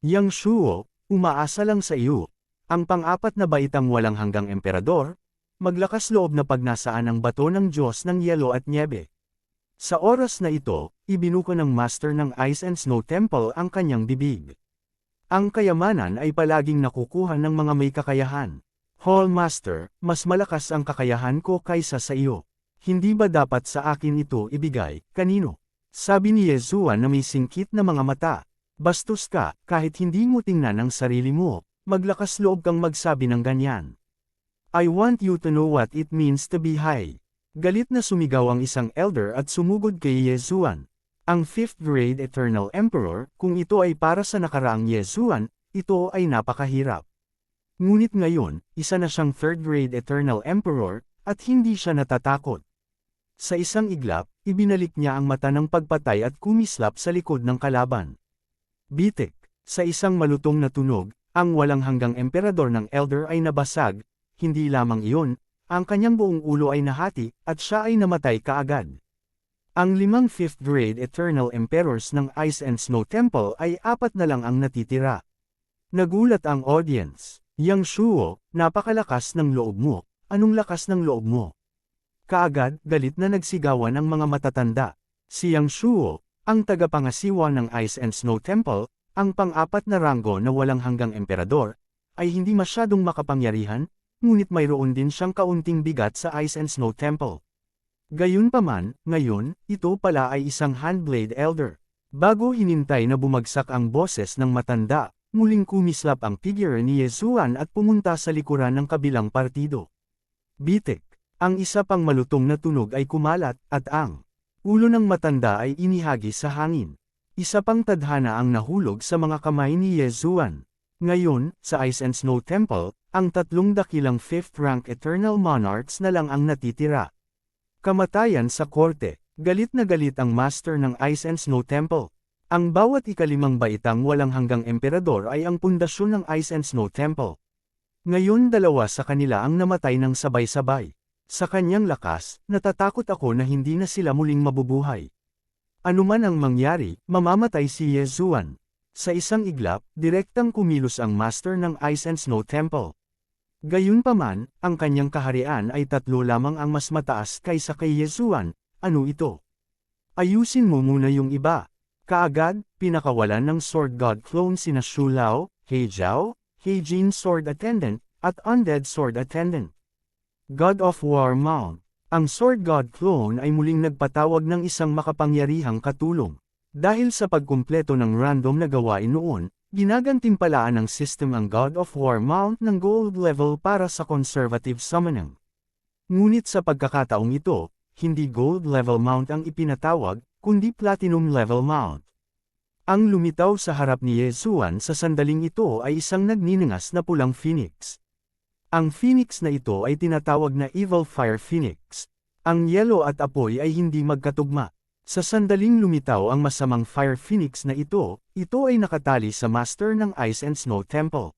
Yang Shuo, umaasa lang sa iyo. Ang pang-apat na baitang walang hanggang emperador, maglakas loob na pagnasaan ang bato ng Diyos ng Yelo at Nyebe. Sa oras na ito, ibinuko ng Master ng Ice and Snow Temple ang kanyang bibig. Ang kayamanan ay palaging nakukuha ng mga may kakayahan. Hall Master, mas malakas ang kakayahan ko kaysa sa iyo. Hindi ba dapat sa akin ito ibigay, kanino? Sabi ni Yezuan na may singkit na mga mata. Bastos ka, kahit hindi mo tingnan ang sarili mo, maglakas loob kang magsabi ng ganyan. I want you to know what it means to be high. Galit na sumigaw ang isang elder at sumugod kay Yezuan. Ang 5th grade Eternal Emperor, kung ito ay para sa nakaraang Yezuan, ito ay napakahirap. Ngunit ngayon, isa na siyang 3rd grade Eternal Emperor, at hindi siya natatakot. Sa isang iglap, ibinalik niya ang mata ng pagpatay at kumislap sa likod ng kalaban. Bitik, sa isang malutong na tunog, ang walang hanggang emperador ng elder ay nabasag, hindi lamang iyon, ang kanyang buong ulo ay nahati, at siya ay namatay kaagad. Ang 5 5th grade Eternal Emperors ng Ice and Snow Temple ay 4 na lang ang natitira. Nagulat ang audience. Yang Shuo, napakalakas ng loob mo. Anong lakas ng loob mo? Kaagad, galit na nagsigawan ang mga matatanda. Si Yang Shuo, ang tagapangasiwa ng Ice and Snow Temple, ang pang-4 na ranggo na walang hanggang emperador, ay hindi masyadong makapangyarihan, ngunit mayroon din siyang kaunting bigat sa Ice and Snow Temple. Gayunpaman, ngayon, ito pala ay isang Handblade Elder. Bago hinintay na bumagsak ang boses ng matanda, muling kumislap ang figure ni Yezuan at pumunta sa likuran ng kabilang partido. Bitik. Ang isa pang malutong na tunog ay kumalat, at ang ulo ng matanda ay inihagis sa hangin. Isa pang tadhana ang nahulog sa mga kamay ni Yezuan. Ngayon, sa Ice and Snow Temple, ang 3 dakilang 5th rank Eternal Monarchs na lang ang natitira. Kamatayan sa korte. Galit na galit ang Master ng Ice and Snow Temple. Ang bawat ikalimang baitang walang hanggang emperador ay ang pundasyon ng Ice and Snow Temple. Ngayon 2 sa kanila ang namatay ng sabay-sabay. Sa kanyang lakas, natatakot ako na hindi na sila muling mabubuhay. Anuman ang mangyari, mamamatay si Yezuan. Sa isang iglap, direktang kumilos ang Master ng Ice and Snow Temple. Gayunpaman, ang kanyang kaharian ay 3 lamang ang mas mataas kaysa kay Yezuan. Ano ito? Ayusin mo muna yung iba. Kaagad, pinakawalan ng Sword God clone sina Shu Lao, He Zhao, He Jin Sword Attendant, at Undead Sword Attendant. God of War Mount. Ang Sword God clone ay muling nagpatawag ng isang makapangyarihang katulong. Dahil sa pagkumpleto ng random na gawain noon, ginagantimpalaan ng system ang God of War Mount ng gold level para sa conservative summoning. Ngunit sa pagkakataong ito, hindi gold level mount ang ipinatawag, kundi platinum level mount. Ang lumitaw sa harap ni Yezuan sa sandaling ito ay isang nagniningas na pulang phoenix. Ang phoenix na ito ay tinatawag na Evil Fire Phoenix. Ang yelo at apoy ay hindi magkatugma. Sa sandaling lumitaw ang masamang Fire Phoenix na ito ay nakatali sa Master ng Ice and Snow Temple.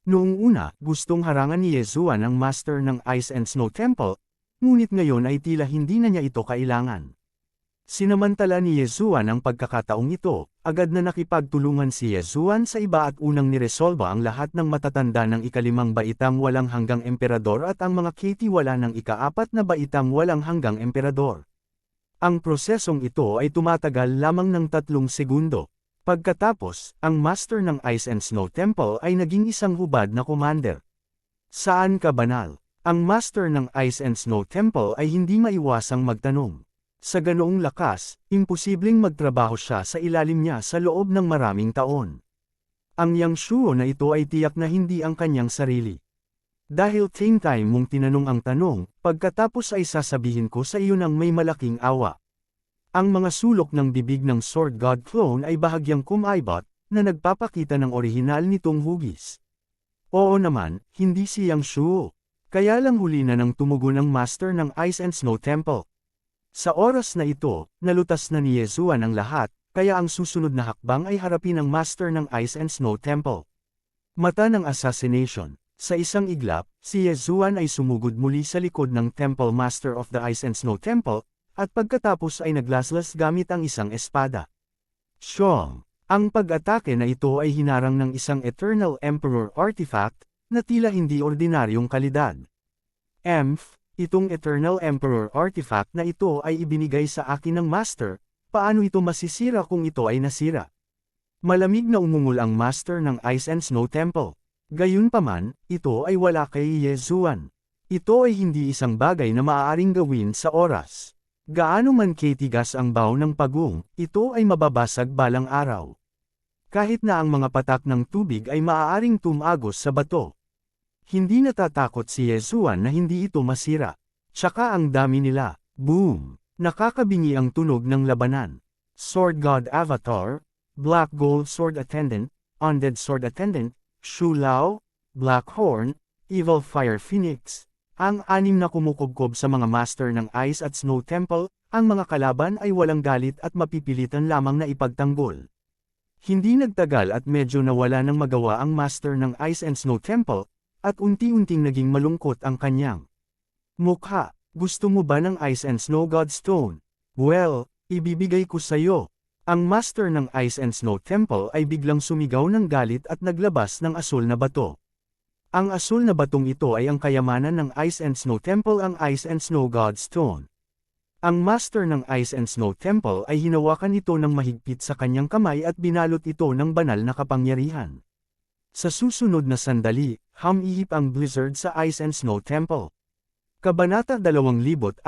Noong una, gustong harangan ni Yezuan ang Master ng Ice and Snow Temple, ngunit ngayon ay tila hindi na niya ito kailangan. Sinamantala ni Yezuan ang pagkakataong ito, agad na nakipagtulungan si Yezuan sa iba at unang niresolba ang lahat ng matatanda ng ikalimang baitang walang hanggang emperador at ang mga katiwala ng ikaapat na baitang walang hanggang emperador. Ang prosesong ito ay tumatagal lamang ng 3 segundo. Pagkatapos, ang Master ng Ice and Snow Temple ay naging isang hubad na commander. Saan ka banal? Ang Master ng Ice and Snow Temple ay hindi maiwasang magtanong. Sa ganoong lakas, imposibleng magtrabaho siya sa ilalim niya sa loob ng maraming taon. Ang Yang Shuo na ito ay tiyak na hindi ang kanyang sarili. Dahil same time mong tinanong ang tanong, pagkatapos ay sasabihin ko sa iyo ng may malaking awa. Ang mga sulok ng bibig ng Sword God Clone ay bahagyang kumaibot, na nagpapakita ng orihinal nitong hugis. Oo naman, hindi si Yang Shuo. Kaya lang huli na nang tumugon ang Master ng Ice and Snow Temple. Sa oras na ito, nalutas na ni Yezuan ang lahat, kaya ang susunod na hakbang ay harapin ang Master ng Ice and Snow Temple. Mata ng assassination. Sa isang iglap, si Yezuan ay sumugod muli sa likod ng Temple Master of the Ice and Snow Temple, at pagkatapos ay naglaslas gamit ang isang espada. Siyong! Ang pag-atake na ito ay hinarang ng isang Eternal Emperor artifact, na tila hindi ordinaryong kalidad. Itong Eternal Emperor artifact na ito ay ibinigay sa akin ng Master, paano ito masisira kung ito ay nasira? Malamig na umungol ang Master ng Ice and Snow Temple. Gayunpaman, ito ay wala kay Yezuan. Ito ay hindi isang bagay na maaaring gawin sa oras. Gaano man katigas ang baw ng pagong, ito ay mababasag balang araw. Kahit na ang mga patak ng tubig ay maaaring tumagos sa bato. Hindi natatakot si Yezuan na hindi ito masira. Tsaka ang dami nila. Boom! Nakakabingi ang tunog ng labanan. Sword God Avatar, Black Gold Sword Attendant, Undead Sword Attendant, Shu Lao, Black Horn, Evil Fire Phoenix. Ang 6 na kumukubkob sa mga Master ng Ice at Snow Temple, ang mga kalaban ay walang galit at mapipilitan lamang na ipagtanggol. Hindi nagtagal at medyo nawala ng magawa ang Master ng Ice and Snow Temple, at unti-unting naging malungkot ang kanyang mukha. Gusto mo ba ng Ice and Snow God Stone? Well, ibibigay ko sa iyo. Ang Master ng Ice and Snow Temple ay biglang sumigaw ng galit at naglabas ng asul na bato. Ang asul na batong ito ay ang kayamanan ng Ice and Snow Temple, ang Ice and Snow God Stone. Ang Master ng Ice and Snow Temple ay hinawakan ito ng mahigpit sa kanyang kamay at binalot ito ng banal na kapangyarihan. Sa susunod na sandali, humihip ang blizzard sa Ice and Snow Temple. Kabanata 2065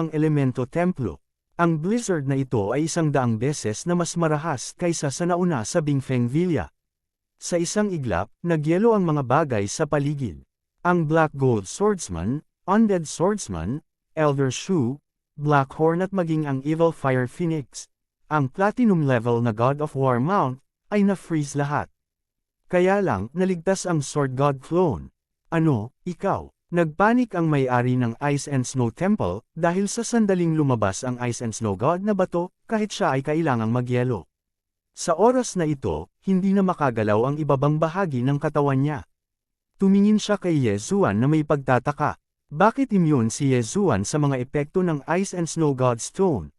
Elemento Templo. Ang blizzard na ito ay 100 beses na mas marahas kaysa sa nauna sa Bingfeng Villa. Sa isang iglap, nagyelo ang mga bagay sa paligid. Ang Black Gold Swordsman, Undead Swordsman, Elder Shu, Black Horn at maging ang Evil Fire Phoenix, ang Platinum level na God of War mount, ay na-freeze lahat. Kaya lang, naligtas ang Sword God Clone. Ano, ikaw? Nagpanik ang may-ari ng Ice and Snow Temple, dahil sa sandaling lumabas ang Ice and Snow God na bato, kahit siya ay kailangang magyelo. Sa oras na ito, hindi na makagalaw ang ibabang bahagi ng katawan niya. Tumingin siya kay Yezuan na may pagtataka. Bakit immune si Yezuan sa mga epekto ng Ice and Snow God Stone?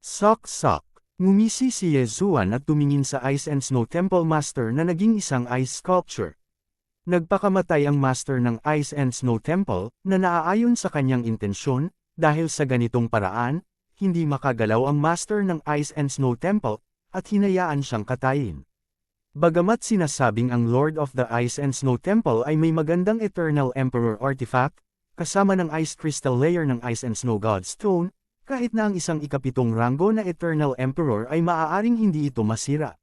Sok-sok. Ngumisi si Yezuan at tumingin sa Ice and Snow Temple Master na naging isang ice sculpture. Nagpakamatay ang Master ng Ice and Snow Temple, na naaayon sa kanyang intensyon, dahil sa ganitong paraan, hindi makagalaw ang Master ng Ice and Snow Temple, at hinayaan siyang katayin. Bagamat sinasabing ang Lord of the Ice and Snow Temple ay may magandang Eternal Emperor artifact, kasama ng Ice Crystal layer ng Ice and Snow God Stone, kahit na ang isang ikapitong ranggo na Eternal Emperor ay maaaring hindi ito masira.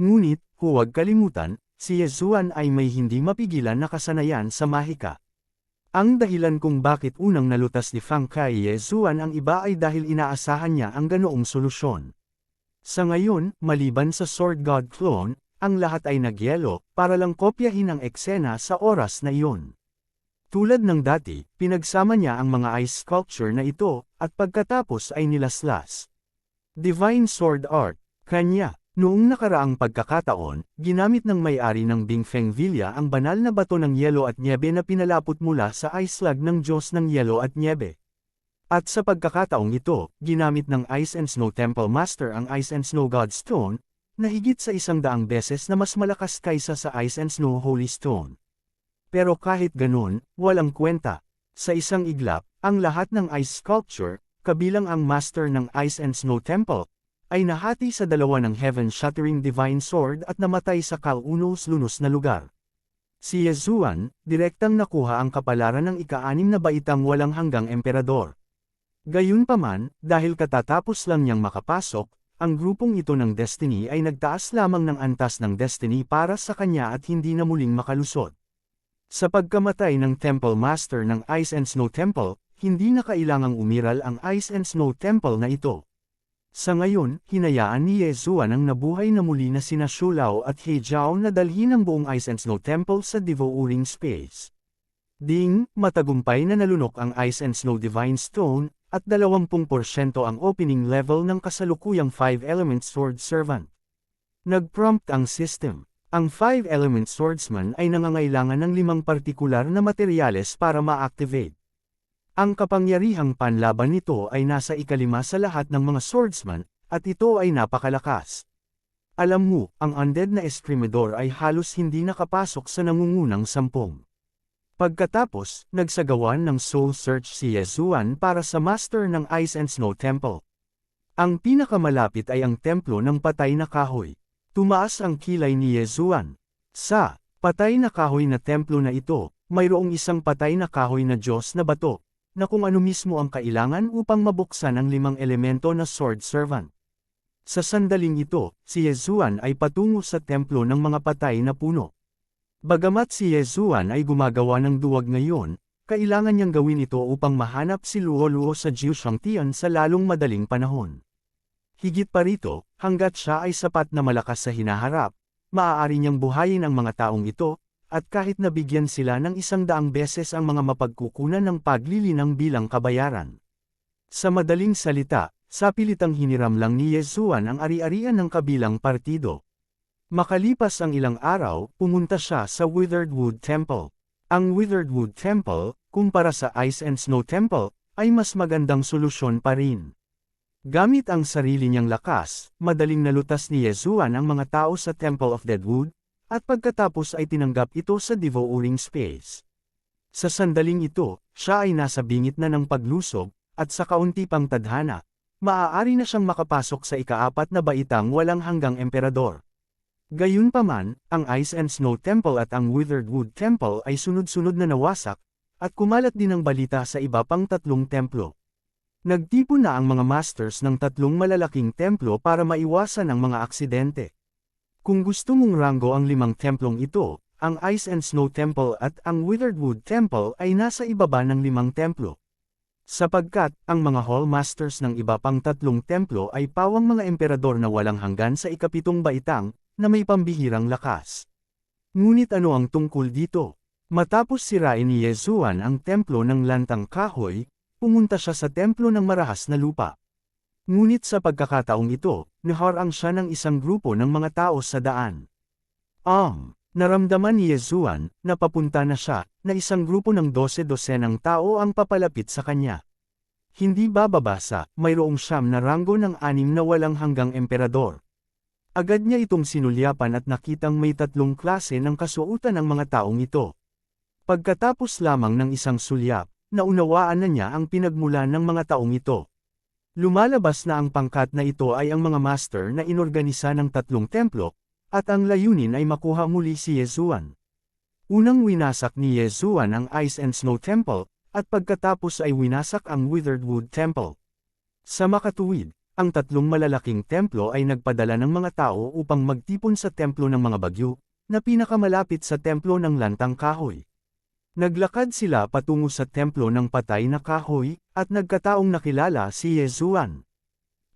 Ngunit, huwag kalimutan, si Yezuan ay may hindi mapigilan na kasanayan sa mahika. Ang dahilan kung bakit unang nalutas ni Fang kay Yezuan ang iba ay dahil inaasahan niya ang ganoong solusyon. Sa ngayon, maliban sa Sword God Clone, ang lahat ay nagyelo, para lang kopyahin ang eksena sa oras na iyon. Tulad ng dati, pinagsama niya ang mga ice sculpture na ito, at pagkatapos ay nilaslas. Divine Sword Art, kanya. Noong nakaraang pagkakataon, ginamit ng may-ari ng Bingfeng Villa ang banal na bato ng yelo at nyebe na pinalapot mula sa ice slug ng Diyos ng Yelo at Nyebe. At sa pagkakataong ito, ginamit ng Ice and Snow Temple Master ang Ice and Snow God Stone, na higit sa 100 beses na mas malakas kaysa sa Ice and Snow Holy Stone. Pero kahit ganun, walang kwenta. Sa isang iglap, ang lahat ng ice sculpture, kabilang ang Master ng Ice and Snow Temple, ay nahati sa dalawa ng heaven-shattering divine sword at namatay sa kalunos-lunos na lugar. Si Yezuan, direktang nakuha ang kapalaran ng ika-6 na baitang walang hanggang emperador. Gayunpaman, dahil katatapos lang niyang makapasok, ang grupong ito ng Destiny ay nagtaas lamang ng antas ng Destiny para sa kanya at hindi na muling makalusot. Sa pagkamatay ng Temple Master ng Ice and Snow Temple, hindi na kailangang umiral ang Ice and Snow Temple na ito. Sa ngayon, hinayaan ni Yezuan ang nabuhay na muli na sina Shulao at Heijiao na dalhin ang buong Ice and Snow Temple sa devouring space. Ding, matagumpay na nalunok ang Ice and Snow Divine Stone, at 20% ang opening level ng kasalukuyang 5-element Sword Servant. Nag-prompt ang system. Ang 5-element Swordsman ay nangangailangan ng 5 partikular na materyales para ma-activate. Ang kapangyarihang panlaban nito ay nasa 5 sa lahat ng mga swordsman, at ito ay napakalakas. Alam mo, ang undead na Escrimador ay halos hindi nakapasok sa nangungunang 10. Pagkatapos, nagsagawan ng soul search si Yezuan para sa master ng Ice and Snow Temple. Ang pinakamalapit ay ang templo ng patay na kahoy. Tumaas ang kilay ni Yezuan. Sa patay na kahoy na templo na ito, mayroong isang patay na kahoy na Diyos na bato, na kung ano mismo ang kailangan upang mabuksan ang 5 elemento na Sword Servant. Sa sandaling ito, si Yezuan ay patungo sa templo ng mga patay na puno. Bagamat si Yezuan ay gumagawa ng duwag ngayon, kailangan niyang gawin ito upang mahanap si Luo sa Jiushangtian sa lalong madaling panahon. Higit pa rito, hanggat siya ay sapat na malakas sa hinaharap, maaari niyang buhayin ang mga taong ito, at kahit nabigyan sila ng 100 beses ang mga mapagkukunan ng paglilinang bilang kabayaran. Sa madaling salita, sa pilitang hiniram lang ni Yezuan ang ari-arian ng kabilang partido. Makalipas ang ilang araw, pumunta siya sa Withered Wood Temple. Ang Withered Wood Temple, kumpara sa Ice and Snow Temple, ay mas magandang solusyon pa rin. Gamit ang sarili niyang lakas, madaling nalutas ni Yezuan ang mga tao sa Temple of Deadwood, at pagkatapos ay tinanggap ito sa devouring space. Sa sandaling ito, siya ay nasa bingit na ng paglusob, at sa kaunti pang tadhana, maaari na siyang makapasok sa ika-4 na baitang walang hanggang emperador. Gayunpaman, ang Ice and Snow Temple at ang Withered Wood Temple ay sunod-sunod na nawasak, at kumalat din ang balita sa iba pang 3 templo. Nagtipon na ang mga masters ng 3 malalaking templo para maiwasan ang mga aksidente. Kung gusto mong ranggo ang 5 templong ito, ang Ice and Snow Temple at ang Withered Wood Temple ay nasa ibaba ng 5 templo. Sapagkat, ang mga Hall Masters ng iba pang 3 templo ay pawang mga emperador na walang hanggan sa ika-7 baitang, na may pambihirang lakas. Ngunit ano ang tungkol dito? Matapos sirain ni Yezuan ang templo ng Lantang Kahoy, pumunta siya sa templo ng Marahas na Lupa. Ngunit sa pagkakataong ito, naharang siya ng isang grupo ng mga tao sa daan. Naramdaman ni Yezuan, na papunta na siya, na isang grupo ng 12-dosenang tao ang papalapit sa kanya. Hindi bababasa, mayroong siyam na ranggo ng 6 na walang hanggang emperador. Agad niya itong sinulyapan at nakitang may 3 klase ng kasuotan ng mga taong ito. Pagkatapos lamang ng isang sulyap, naunawaan na niya ang pinagmulan ng mga taong ito. Lumalabas na ang pangkat na ito ay ang mga master na inorganisa ng 3 templo, at ang layunin ay makuha muli si Yezuan. Unang winasak ni Yezuan ang Ice and Snow Temple, at pagkatapos ay winasak ang Withered Wood Temple. Sa makatuwid, ang 3 malalaking templo ay nagpadala ng mga tao upang magtipon sa templo ng mga bagyo, na pinakamalapit sa templo ng Lantang Kahoy. Naglakad sila patungo sa templo ng patay na kahoy, at nagkataong nakilala si Yezuan.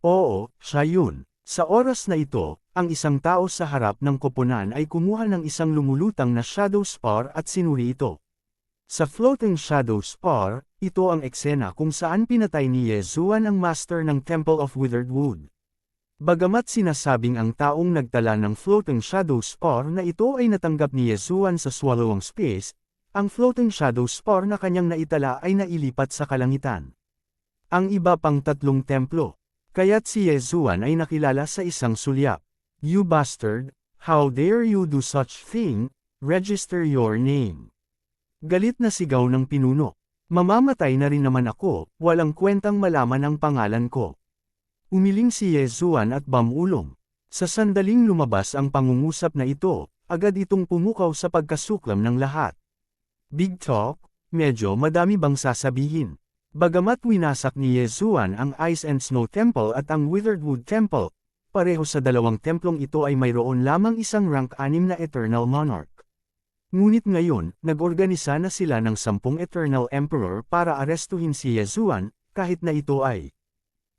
Oo, siya yun. Sa oras na ito, ang isang tao sa harap ng koponan ay kumuha ng isang lumulutang na shadow spar at sinuri ito. Sa Floating Shadow Spar, ito ang eksena kung saan pinatay ni Yezuan ang master ng Temple of Withered Wood. Bagamat sinasabing ang taong nagtala ng Floating Shadow Spar na ito ay natanggap ni Yezuan sa Swallowing Space, ang Floating Shadow Spar na kanyang naitala ay nailipat sa kalangitan. Ang iba pang tatlong templo, kaya't si Yezuan ay nakilala sa isang sulyap. "You bastard, how dare you do such thing, register your name." Galit na sigaw ng pinuno. "Mamamatay na rin naman ako, walang kwentang malaman ang pangalan ko." Umiling si Yezuan at bamulong. Sa sandaling lumabas ang pangungusap na ito, agad itong pumukaw sa pagkasuklam ng lahat. Big talk, medyo madami bang sasabihin? Bagamat winasak ni Yezuan ang Ice and Snow Temple at ang Withered Wood Temple, pareho sa dalawang templong ito ay mayroon lamang isang rank 6 na Eternal Monarch. Ngunit ngayon, nag-organisa na sila ng 10 Eternal Emperor para arestuhin si Yezuan, kahit na ito ay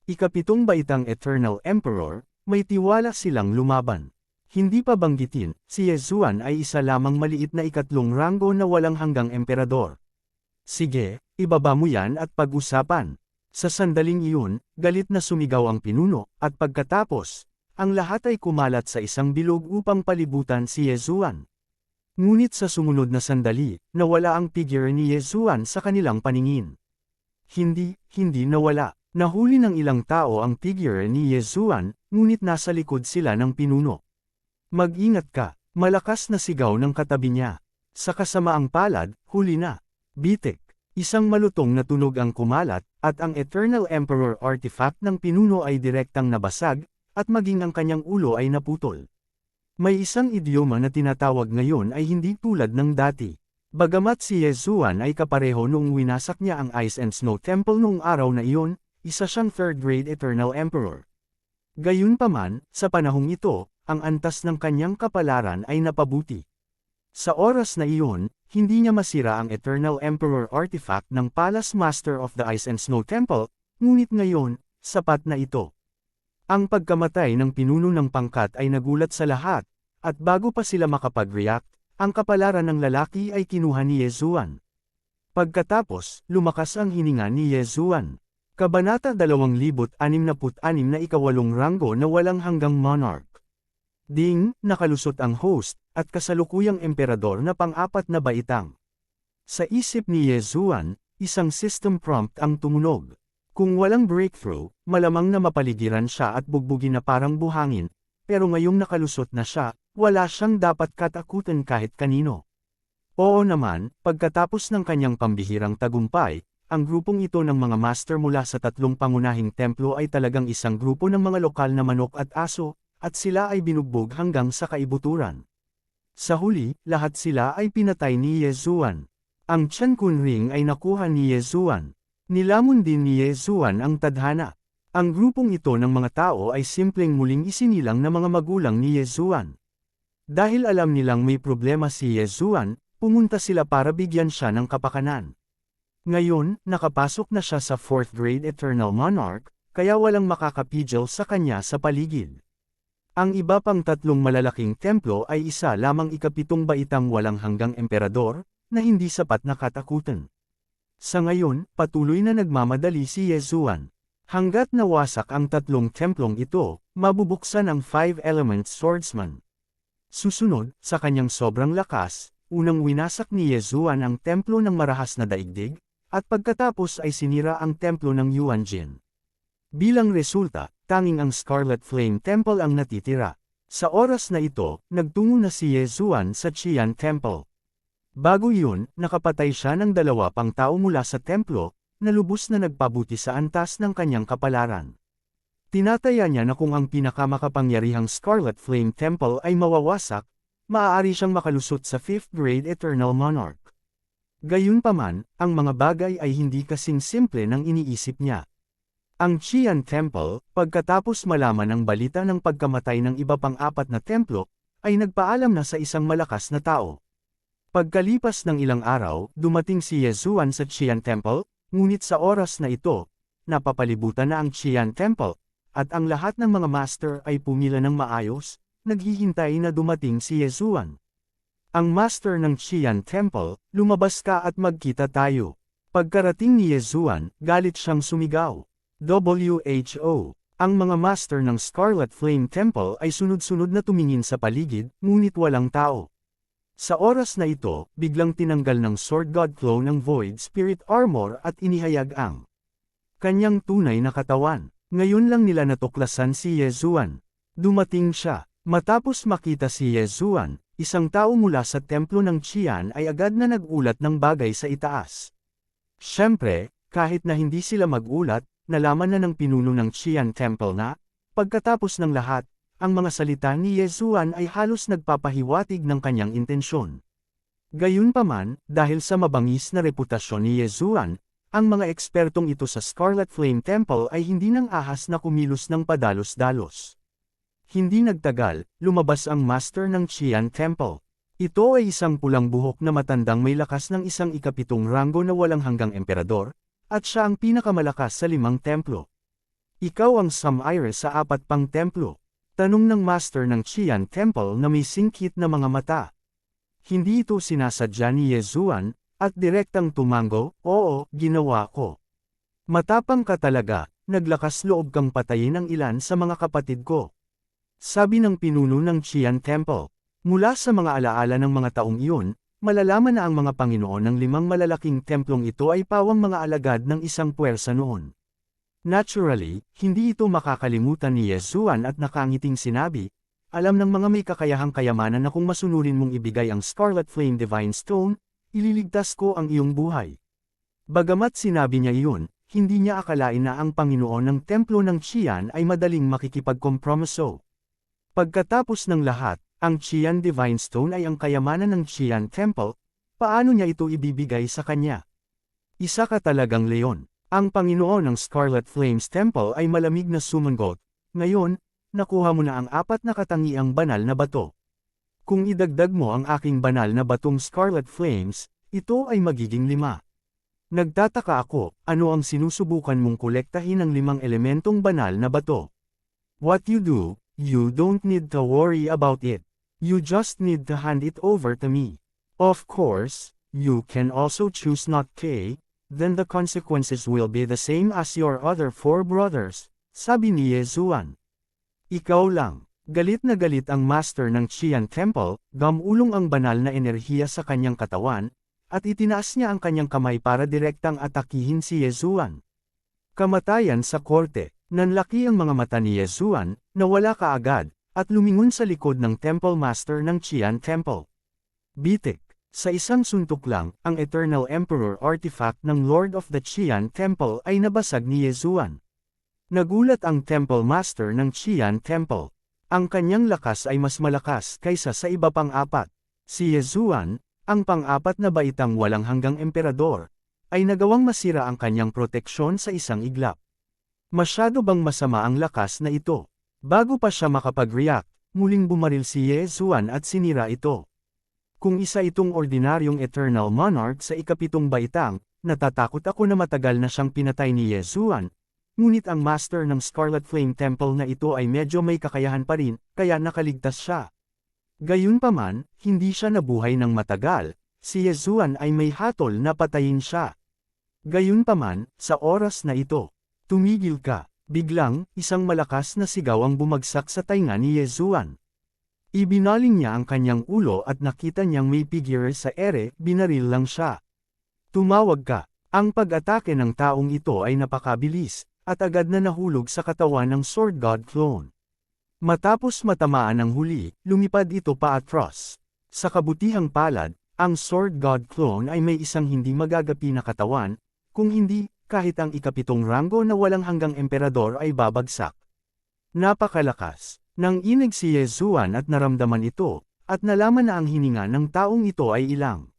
ika-7 baitang Eternal Emperor, may tiwala silang lumaban. Hindi pa banggitin, si Yezuan ay isa lamang maliit na ika-3 ranggo na walang hanggang emperador. Sige, ibaba mo yan at pag-usapan. Sa sandaling iyon, galit na sumigaw ang pinuno, at pagkatapos, ang lahat ay kumalat sa isang bilog upang palibutan si Yezuan. Ngunit sa sumunod na sandali, nawala ang figure ni Yezuan sa kanilang paningin. Hindi nawala. Nahuli ng ilang tao ang figure ni Yezuan, ngunit nasa likod sila ng pinuno. "Mag-ingat ka," malakas na sigaw ng katabi niya. Sa kasamaang palad, huli na. Bitik. Isang malutong na tunog ang kumalat, at ang Eternal Emperor artifact ng pinuno ay direktang nabasag, at maging ang kanyang ulo ay naputol. May isang idioma na tinatawag ngayon ay hindi tulad ng dati. Bagamat si Yezuan ay kapareho noong winasak niya ang Ice and Snow Temple noong araw na iyon, isa siyang third-grade Eternal Emperor. Gayunpaman, sa panahong ito, ang antas ng kanyang kapalaran ay napabuti. Sa oras na iyon, hindi niya masira ang Eternal Emperor artifact ng Palace Master of the Ice and Snow Temple, ngunit ngayon, sapat na ito. Ang pagkamatay ng pinuno ng pangkat ay nagulat sa lahat, at bago pa sila makapag-react, ang kapalaran ng lalaki ay kinuha ni Yezuan. Pagkatapos, lumakas ang hininga ni Yezuan. Kabanata 2066 na ika-8 ranggo na walang hanggang monarch. Ding, nakalusot ang host, at kasalukuyang emperador na pang-4 na baitang. Sa isip ni Yezuan, isang system prompt ang tumunog. Kung walang breakthrough, malamang na mapaligiran siya at bugbugin na parang buhangin, pero ngayong nakalusot na siya, wala siyang dapat katakutan kahit kanino. Oo naman, pagkatapos ng kanyang pambihirang tagumpay, ang grupong ito ng mga master mula sa 3 pangunahing templo ay talagang isang grupo ng mga lokal na manok at aso, at sila ay binugbog hanggang sa kaibuturan. Sa huli, lahat sila ay pinatay ni Yezuan. Ang Qiankun Ring ay nakuha ni Yezuan. Nilamon din ni Yezuan ang tadhana. Ang grupong ito ng mga tao ay simpleng muling isinilang na mga magulang ni Yezuan. Dahil alam nilang may problema si Yezuan, pumunta sila para bigyan siya ng kapakanan. Ngayon, nakapasok na siya sa 4th grade Eternal Monarch, kaya walang makakapigil sa kanya sa paligid. Ang iba pang 3 malalaking templo ay isa lamang ika-7 baitang walang hanggang emperador, na hindi sapat na katakutan. Sa ngayon, patuloy na nagmamadali si Yezuan. Hanggat nawasak ang 3 templong ito, mabubuksan ang 5 Elements Swordsman. Susunod, sa kanyang sobrang lakas, unang winasak ni Yezuan ang templo ng marahas na daigdig, at pagkatapos ay sinira ang templo ng Yuanjin. Bilang resulta, tanging ang Scarlet Flame Temple ang natitira. Sa oras na ito, nagtungo na si Yezuan sa Qian Temple. Bago yun, nakapatay siya ng 2 pang tao mula sa templo, na lubos na nagpabuti sa antas ng kanyang kapalaran. Tinataya niya na kung ang pinakamakapangyarihang Scarlet Flame Temple ay mawawasak, maaari siyang makalusot sa 5th grade Eternal Monarch. Gayunpaman, ang mga bagay ay hindi kasing simple ng iniisip niya. Ang Qian Temple, pagkatapos malaman ang balita ng pagkamatay ng iba pang 4 na templo, ay nagpaalam na sa isang malakas na tao. Pagkalipas ng ilang araw, dumating si Yezuan sa Qian Temple, ngunit sa oras na ito, napapalibutan na ang Qian Temple, at ang lahat ng mga master ay pumila ng maayos, naghihintay na dumating si Yezuan. ang master ng Qian Temple, lumabas ka at magkita tayo. Pagkarating ni Yezuan, galit siyang sumigaw. WHO. Ang mga master ng Scarlet Flame Temple ay sunod-sunod na tumingin sa paligid, ngunit walang tao. Sa oras na ito, biglang tinanggal ng Sword God Clone ng Void Spirit Armor at inihayag ang kanyang tunay na katawan. Ngayon lang nila natuklasan si Yezuan. Dumating siya. Matapos makita si Yezuan, isang tao mula sa templo ng Qian ay agad na nagulat ng bagay sa itaas. Siyempre, kahit na hindi sila magulat, nalaman na ng pinuno ng Qian Temple na, pagkatapos ng lahat, ang mga salita ni Yezuan ay halos nagpapahiwatig ng kanyang intensyon. Gayunpaman, dahil sa mabangis na reputasyon ni Yezuan, ang mga ekspertong ito sa Scarlet Flame Temple ay hindi nang ahas na kumilos ng padalos-dalos. Hindi nagtagal, lumabas ang master ng Qian Temple. Ito ay isang pulang buhok na matandang may lakas ng isang ikapitong ranggo na walang hanggang emperador, at siya ang pinakamalakas sa 5 templo. Ikaw ang Sum-Ire sa 4 pang templo. Tanong ng master ng Qian Temple na may singkit na mga mata. Hindi ito sinasadya ni Yezuan, at direktang tumango, oo, ginawa ko. Matapang ka talaga, naglakas loob kang patayin ang ilan sa mga kapatid ko. Sabi ng pinuno ng Qian Temple. Mula sa mga alaala ng mga taong iyon, malalaman na ang mga Panginoon ng 5 malalaking templong ito ay pawang mga alagad ng isang puwersa noon. Naturally, hindi ito makakalimutan ni Yezuan at nakangiting sinabi, alam ng mga may kakayahang kayamanan na kung masunurin mong ibigay ang Scarlet Flame Divine Stone, ililigtas ko ang iyong buhay. Bagamat sinabi niya iyon, hindi niya akalain na ang Panginoon ng templo ng Qian ay madaling makikipagkompromiso. Pagkatapos ng lahat, ang Qian Divine Stone ay ang kayamanan ng Qian Temple, paano niya ito ibibigay sa kanya? Isa ka talagang leon. Ang Panginoon ng Scarlet Flames Temple ay malamig na sumangot. Ngayon, nakuha mo na ang 4 na katangiang banal na bato. Kung idagdag mo ang aking banal na batong Scarlet Flames, ito ay magiging 5. Nagtataka ako, ano ang sinusubukan mong kolektahin ng 5 elementong banal na bato? What you do, you don't need to worry about it. You just need to hand it over to me. Of course, you can also choose not to, then the consequences will be the same as your other 4 brothers, sabi ni Yezuan. Ikaw lang. Galit na galit ang master ng Qian Temple, gamulong ang banal na enerhiya sa kanyang katawan, at itinaas niya ang kanyang kamay para direktang atakihin si Yezuan. Kamatayan sa korte. Nanlaki ang mga mata ni Yezuan, nawala kaagad, at lumingon sa likod ng Temple Master ng Qian Temple. Bitik. Sa isang suntok lang, ang Eternal Emperor artifact ng Lord of the Qian Temple ay nabasag ni Yezuan. Nagulat ang Temple Master ng Qian Temple. Ang kanyang lakas ay mas malakas kaysa sa iba pang 4. Si Yezuan, ang pang-4 na baitang walang hanggang emperador, ay nagawang masira ang kanyang proteksyon sa isang iglap. Masyado bang masama ang lakas na ito? Bago pa siya makapag-react, muling bumaril si Yezuan at sinira ito. Kung isa itong ordinaryong Eternal Monarch sa ikapitong baitang, natatakot ako na matagal na siyang pinatay ni Yezuan, ngunit ang master ng Scarlet Flame Temple na ito ay medyo may kakayahan pa rin, kaya nakaligtas siya. Gayunpaman, hindi siya nabuhay ng matagal, si Yezuan ay may hatol na patayin siya. Gayunpaman, sa oras na ito, tumigil ka. Biglang, isang malakas na sigaw ang bumagsak sa tainga ni Yezuan. Ibinaling niya ang kanyang ulo at nakita niyang may figure sa ere, binaril lang siya. Tumawag ka. Ang pag-atake ng taong ito ay napakabilis, at agad na nahulog sa katawan ng Sword God Clone. Matapos matamaan ng huli, lumipad ito paatras. Sa kabutihang palad, ang Sword God Clone ay may isang hindi magagapi na katawan, kung hindi, kahit ang ikapitong ranggo na walang hanggang emperador ay babagsak. Napakalakas. Nang inig si Yezuan at naramdaman ito, at nalaman na ang hininga ng taong ito ay ilang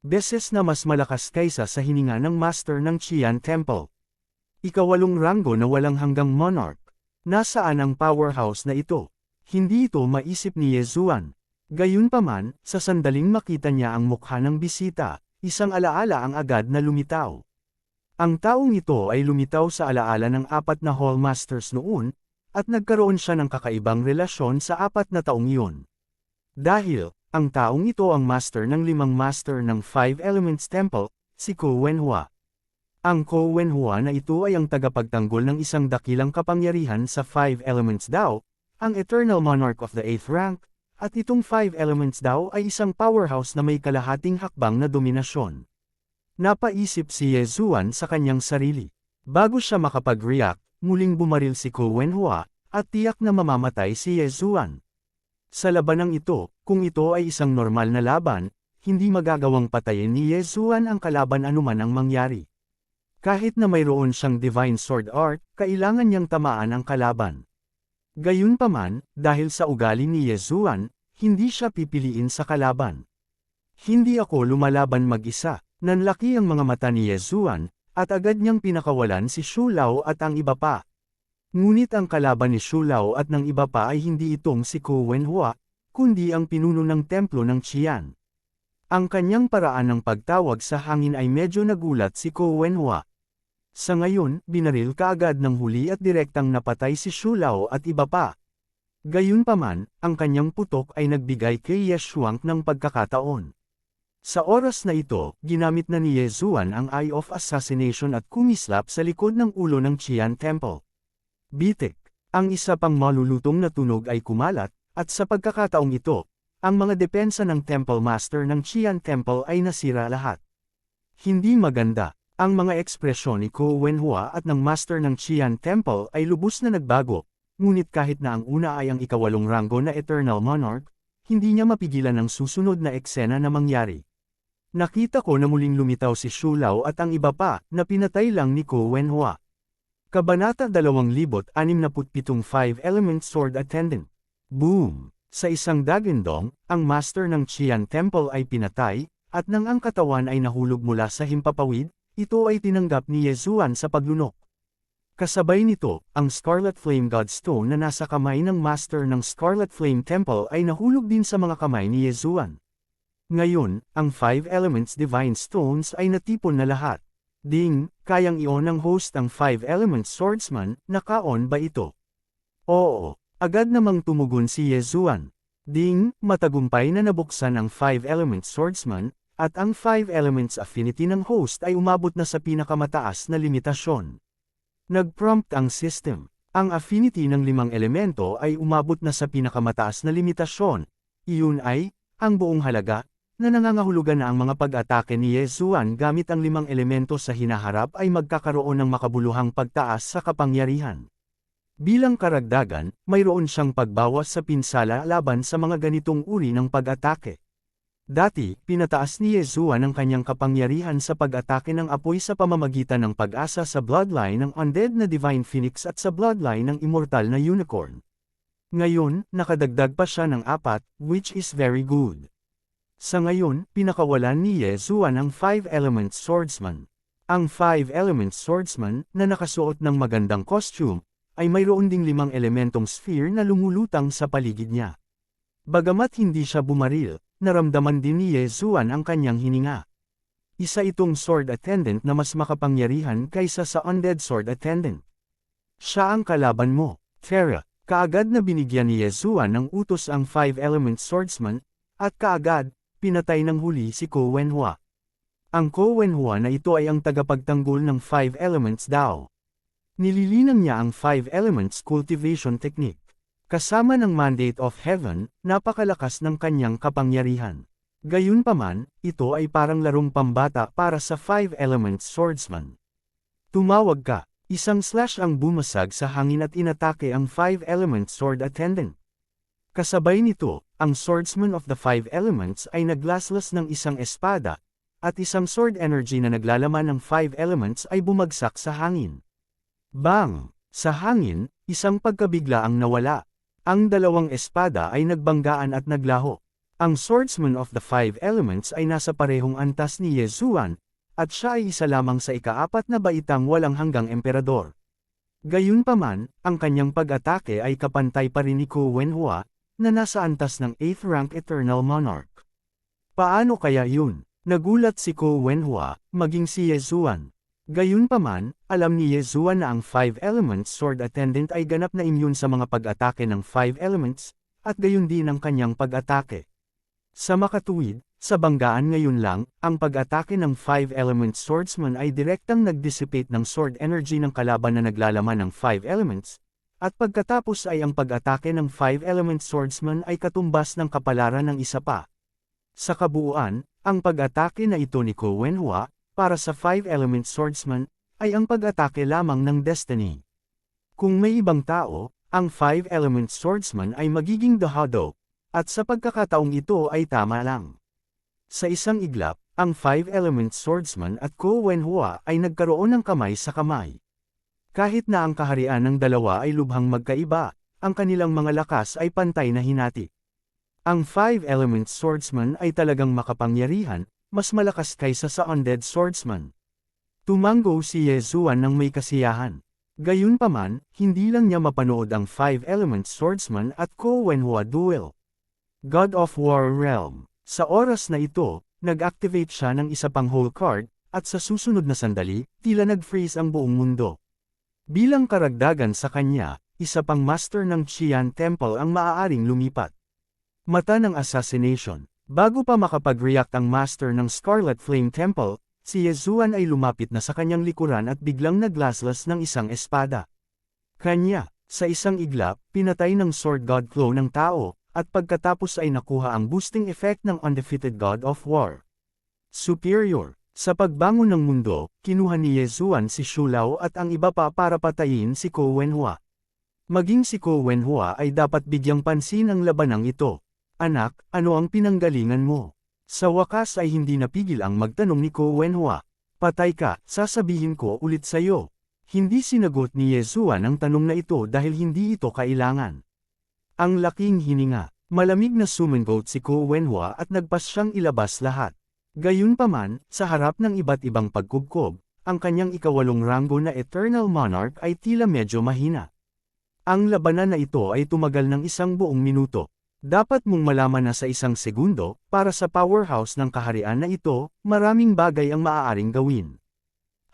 beses na mas malakas kaysa sa hininga ng master ng Qian Temple. Ika-8 ranggo na walang hanggang monarch. Nasaan ang powerhouse na ito? Hindi ito maisip ni Yezuan. Gayunpaman, sa sandaling makita niya ang mukha ng bisita, isang alaala ang agad na lumitaw. Ang taong ito ay lumitaw sa alaala ng 4 na Hall Masters noon, at nagkaroon siya ng kakaibang relasyon sa 4 na taong iyon. Dahil, ang taong ito ang master ng 5 master ng 5 Elements Temple, si Ko Wenhua. Ang Ko Wenhua na ito ay ang tagapagtanggol ng isang dakilang kapangyarihan sa 5 Elements daw, ang Eternal Monarch of the 8th rank, at itong 5 Elements daw ay isang powerhouse na may kalahating hakbang na dominasyon. Napaisip si Ye Zuan sa kanyang sarili. Bago siya makapag-react, muling bumaril si Ko Wenhua, at tiyak na mamamatay si Ye Zuan. Sa labanang ito, kung ito ay isang normal na laban, hindi magagawang patayin ni Ye Zuan ang kalaban anuman ang mangyari. Kahit na mayroon siyang Divine Sword Art, kailangan niyang tamaan ang kalaban. Gayunpaman, dahil sa ugali ni Ye Zuan, hindi siya pipiliin sa kalaban. Hindi ako lumalaban mag-isa, nanlaki ang mga mata ni Ye Zuan, at agad niyang pinakawalan si Xu Lao at ang iba pa. Ngunit ang kalaban ni Xu Lao at ng iba pa ay hindi itong si Ko Wenhua, kundi ang pinuno ng templo ng Qian. Ang kanyang paraan ng pagtawag sa hangin ay medyo nagulat si Ko Wenhua. Sa ngayon, binaril kaagad ng huli at direktang napatay si Xu Lao at iba pa. Gayunpaman, ang kanyang putok ay nagbigay kay Ye Shuang ng pagkakataon. Sa oras na ito, ginamit na ni Ye Zuan ang Eye of Assassination at kumislap sa likod ng ulo ng Qian Temple. Bitik. Ang isa pang malulutong na tunog ay kumalat, at sa pagkakataong ito, ang mga depensa ng Temple Master ng Qian Temple ay nasira lahat. Hindi maganda. Ang mga ekspresyon ni Ko Wenhua at ng Master ng Qian Temple ay lubos na nagbago, ngunit kahit na ang una ay ang ikawalong ranggo na Eternal Monarch, hindi niya mapigilan ang susunod na eksena na mangyari. Nakita ko na muling lumitaw si Xu Lao at ang iba pa, na pinatay lang ni Ko Wenhua. Kabanata 2067 5 Element Sword Attendant. Boom! Sa isang dagindong, ang Master ng Qian Temple ay pinatay, at nang ang katawan ay nahulog mula sa himpapawid, ito ay tinanggap ni Ye Zuan sa paglunok. Kasabay nito, ang Scarlet Flame Godstone na nasa kamay ng Master ng Scarlet Flame Temple ay nahulog din sa mga kamay ni Ye Zuan. Ngayon, ang 5 Elements Divine Stones ay natipon na lahat. Ding, kayang i-on ng host ang 5 Elements Swordsman, naka-on ba ito? Oo, agad namang tumugon si Ye Zuan. Ding, matagumpay na nabuksan ang 5 Elements Swordsman, at ang 5 Elements Affinity ng host ay umabot na sa pinakamataas na limitasyon. Nag-prompt ang system. Ang affinity ng 5 elemento ay umabot na sa pinakamataas na limitasyon. Iyon ay, ang buong halaga, na nangangahulugan na ang mga pag-atake ni Ye Zuan gamit ang 5 elemento sa hinaharap ay magkakaroon ng makabuluhang pagtaas sa kapangyarihan. Bilang karagdagan, mayroon siyang pagbawas sa pinsala laban sa mga ganitong uri ng pag-atake. Dati, pinataas ni Ye Zuan ang kanyang kapangyarihan sa pag-atake ng apoy sa pamamagitan ng pag-asa sa bloodline ng undead na Divine Phoenix at sa bloodline ng immortal na Unicorn. Ngayon, nakadagdag pa siya ng 4, which is very good. Sa ngayon, pinakawalan ni Ye Zuan ang 5 Elements Swordsman. Ang 5 Elements Swordsman, na nakasuot ng magandang costume, ay mayroon ding 5 elementong sphere na lumulutang sa paligid niya. Bagamat hindi siya bumaril, naramdaman din ni Ye Zuan ang kanyang hininga. Isa itong Sword Attendant na mas makapangyarihan kaysa sa Undead Sword Attendant. Siya ang kalaban mo, Terra. Kaagad na binigyan ni Ye Zuan ng utos ang 5 Elements Swordsman, at kaagad, pinatay ng huli si Ko Wenhua. Ang Ko Wenhua na ito ay ang tagapagtanggol ng 5 Elements daw. Nililinang niya ang 5 Elements Cultivation Technique. Kasama ng Mandate of Heaven, napakalakas ng kanyang kapangyarihan. Gayunpaman, ito ay parang larong pambata para sa 5 Elements Swordsman. Tumawag ka, isang slash ang bumasag sa hangin at inatake ang 5 Elements Sword Attendant. Kasabay nito, ang Swordsman of the 5 Elements ay naglaslas ng isang espada, at isang sword energy na naglalaman ng 5 Elements ay bumagsak sa hangin. Bang! Sa hangin, isang pagkabigla ang nawala. Ang dalawang espada ay nagbanggaan at naglaho. Ang Swordsman of the 5 Elements ay nasa parehong antas ni Ye Zuan, at siya ay isa lamang sa ika-4 na baitang walang hanggang emperador. Gayunpaman, ang kanyang pag-atake ay kapantay pa rin ni Ko Wenhua, na nasa antas ng 8th rank Eternal Monarch. Paano kaya yun? Nagulat si Ko Wenhua, maging si Ye Zuan. Gayunpaman, alam ni Ye Zuan na ang 5 Elements Sword Attendant ay ganap na immune sa mga pag-atake ng 5 Elements, at gayon din ang kanyang pag-atake. Sa makatuwid, sa banggaan ngayon lang, ang pag-atake ng 5-element swordsman ay direktang nag-dissipate ng sword energy ng kalaban na naglalaman ng 5 elements, at pagkatapos ay ang pag-atake ng 5-element swordsman ay katumbas ng kapalaran ng isa pa. Sa kabuuan, ang pag-atake na ito ni Ko Wenhua, para sa 5-element swordsman, ay ang pag-atake lamang ng destiny. Kung may ibang tao, ang 5-element swordsman ay magiging dahado, at sa pagkakataong ito ay tama lang. Sa isang iglap, ang 5-element swordsman at Ko Wenhua ay nagkaroon ng kamay sa kamay. Kahit na ang kaharian ng dalawa ay lubhang magkaiba, ang kanilang mga lakas ay pantay na hinati. Ang 5-element swordsman ay talagang makapangyarihan, mas malakas kaysa sa undead swordsman. Tumango si Ye Zuan ng may kasiyahan. Gayunpaman, hindi lang niya mapanood ang 5-element swordsman at Ko Wenhua duel. God of War Realm. Sa oras na ito, nag-activate siya ng isa pang whole card, at sa susunod na sandali, tila nag-freeze ang buong mundo. Bilang karagdagan sa kanya, isa pang master ng Qian Temple ang maaaring lumipat. Mata ng assassination. Bago pa makapag-react ang master ng Scarlet Flame Temple, si Ye Zuan ay lumapit na sa kanyang likuran at biglang naglaslas ng isang espada. Kanya, sa isang iglap, pinatay ng Sword God Flow ng tao, at pagkatapos ay nakuha ang boosting effect ng undefeated God of War. Superior. Sa pagbangon ng mundo, kinuha ni Ye Zuan si Xu Lao at ang iba pa para patayin si Ko Wenhua. Maging si Ko Wenhua ay dapat bigyang pansin ang labanang ito. Anak, ano ang pinanggalingan mo? Sa wakas ay hindi napigil ang magtanong ni Ko Wenhua. Patay ka, sasabihin ko ulit sa'yo. Hindi sinagot ni Ye Zuan ang tanong na ito dahil hindi ito kailangan. Ang laking hininga. Malamig na sumingot si Ko Wenhua at nagpas siyang ilabas lahat. Gayunpaman, sa harap ng iba't ibang pagkubkob, ang kanyang ikawalong ranggo na Eternal Monarch ay tila medyo mahina. Ang labanan na ito ay tumagal ng isang buong minuto. Dapat mong malaman na sa isang segundo, para sa powerhouse ng kaharian na ito, maraming bagay ang maaaring gawin.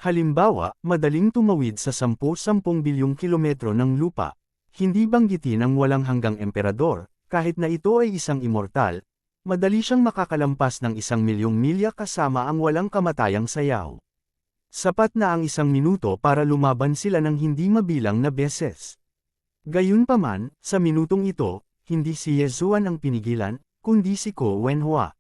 Halimbawa, madaling tumawid sa 10-10 bilyong kilometro ng lupa. Hindi banggitin ang walang hanggang emperador, kahit na ito ay isang immortal, madali siyang makakalampas ng 1,000,000 milya kasama ang walang kamatayang sayaw. Sapat na ang 1 minuto para lumaban sila ng hindi mabilang na beses. Gayunpaman, sa minutong ito, hindi si Ye Zuan ang pinigilan, kundi si Ko Wenhua.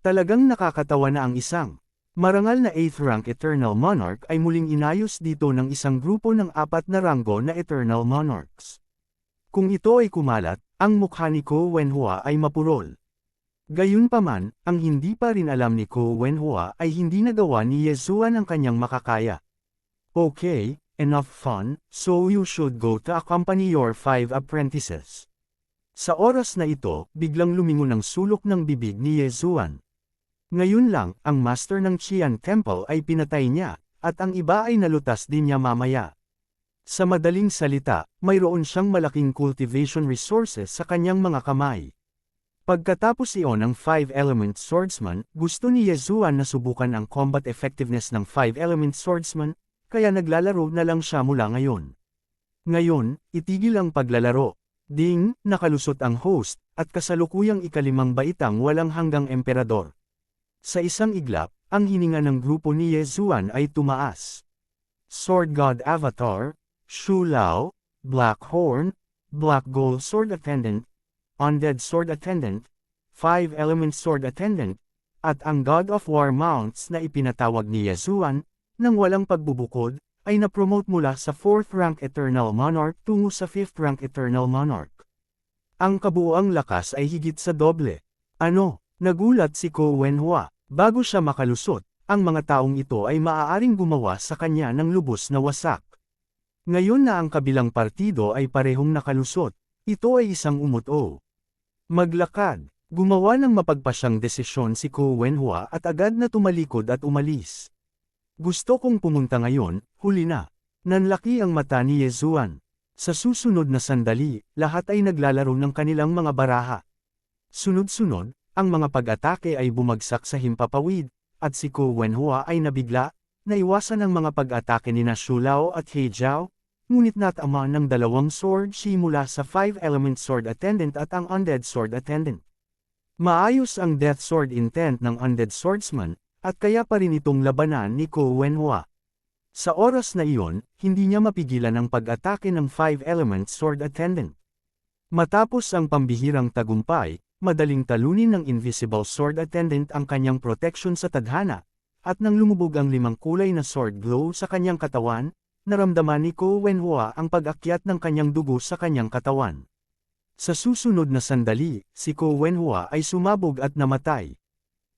Talagang nakakatawa na ang isang marangal na 8th rank Eternal Monarch ay muling inayos dito ng isang grupo ng 4 na ranggo na Eternal Monarchs. Kung ito ay kumalat, ang mukha ni Ko Wenhua ay mapurol. Gayunpaman, ang hindi pa rin alam ni Ko Wenhua ay hindi nagawa ni Ye Zuan ang kanyang makakaya. Okay, enough fun, so you should go to accompany your 5 apprentices. Sa oras na ito, biglang lumingon ang sulok ng bibig ni Ye Zuan. Ngayon lang, ang master ng Qian Temple ay pinatay niya, at ang iba ay nalutas din niya mamaya. Sa madaling salita, mayroon siyang malaking cultivation resources sa kanyang mga kamay. Pagkatapos iyon ng 5-element swordsman, gusto ni Ye Zuan na subukan ang combat effectiveness ng 5-element swordsman, kaya naglalaro na lang siya mula ngayon. Ngayon, itigil ang paglalaro. Ding, nakalusot ang host, at kasalukuyang ikalimang baitang walang hanggang emperador. Sa isang iglap, ang hininga ng grupo ni Ye Zuan ay tumaas. Sword God Avatar, Xu Lao, Black Horn, Black Gold Sword Attendant, Undead Sword Attendant, 5-element Sword Attendant, at ang God of War Mounts na ipinatawag ni Ye Zuan, nang walang pagbubukod, ay na-promote mula sa 4th rank Eternal Monarch tungo sa 5th rank Eternal Monarch. Ang kabuuang lakas ay higit sa doble. Ano? Nagulat si Ko Wenhua. Bago siya makalusot, ang mga taong ito ay maaaring gumawa sa kanya ng lubos na wasak. Ngayon na ang kabilang partido ay parehong nakalusot, ito ay isang umuto. Maglakad. Gumawa ng mapagpasyang desisyon si Ko Wenhua at agad na tumalikod at umalis. Gusto kong pumunta ngayon, huli na. Nanlaki ang mata ni Ye Zuan. Sa susunod na sandali, lahat ay naglalaro ng kanilang mga baraha. Sunod-sunod, ang mga pag-atake ay bumagsak sa himpapawid, at si Ko Wenhua ay nabigla, naiwasan ang mga pag-atake ni na Xu Lao at He Jiao, ngunit natama ng 2 sword shi mula sa 5-element sword attendant at ang undead sword attendant. Maayos ang Death Sword intent ng Undead Swordsman, at kaya pa rin itong labanan ni Ko Wenhua. Sa oras na iyon, hindi niya mapigilan ang pag-atake ng 5-element Sword Attendant. Matapos ang pambihirang tagumpay, madaling talunin ng Invisible Sword Attendant ang kanyang protection sa tadhana, at nang lumubog ang 5 kulay na sword glow sa kanyang katawan, naramdaman ni Ko Wenhua ang pag-akyat ng kanyang dugo sa kanyang katawan. Sa susunod na sandali, si Ko Wenhua ay sumabog at namatay.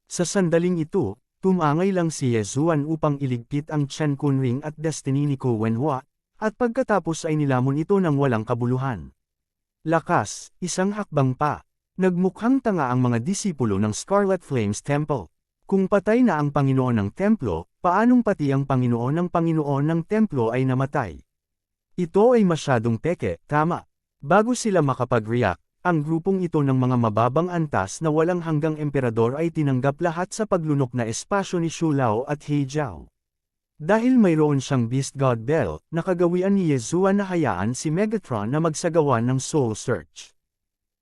Sa sandaling ito, tumangay lang si Yezuan upang iligpit ang Chen Kunring at destiny ni Ko Wenhua, at pagkatapos ay nilamon ito ng walang kabuluhan. Lakas, isang hakbang pa. Nagmukhang tanga ang mga disipulo ng Scarlet Flames Temple. Kung patay na ang Panginoon ng Templo, paanong pati ang Panginoon ng Templo ay namatay? Ito ay masyadong peke, tama. Bago sila makapag-react, ang grupong ito ng mga mababang antas na walang hanggang emperador ay tinanggap lahat sa paglunok na espasyo ni Xu Lao at He Jiao. Dahil mayroon siyang Beast God Bell, nakagawian ni Yezuan na hayaan si Megatron na magsagawa ng Soul Search.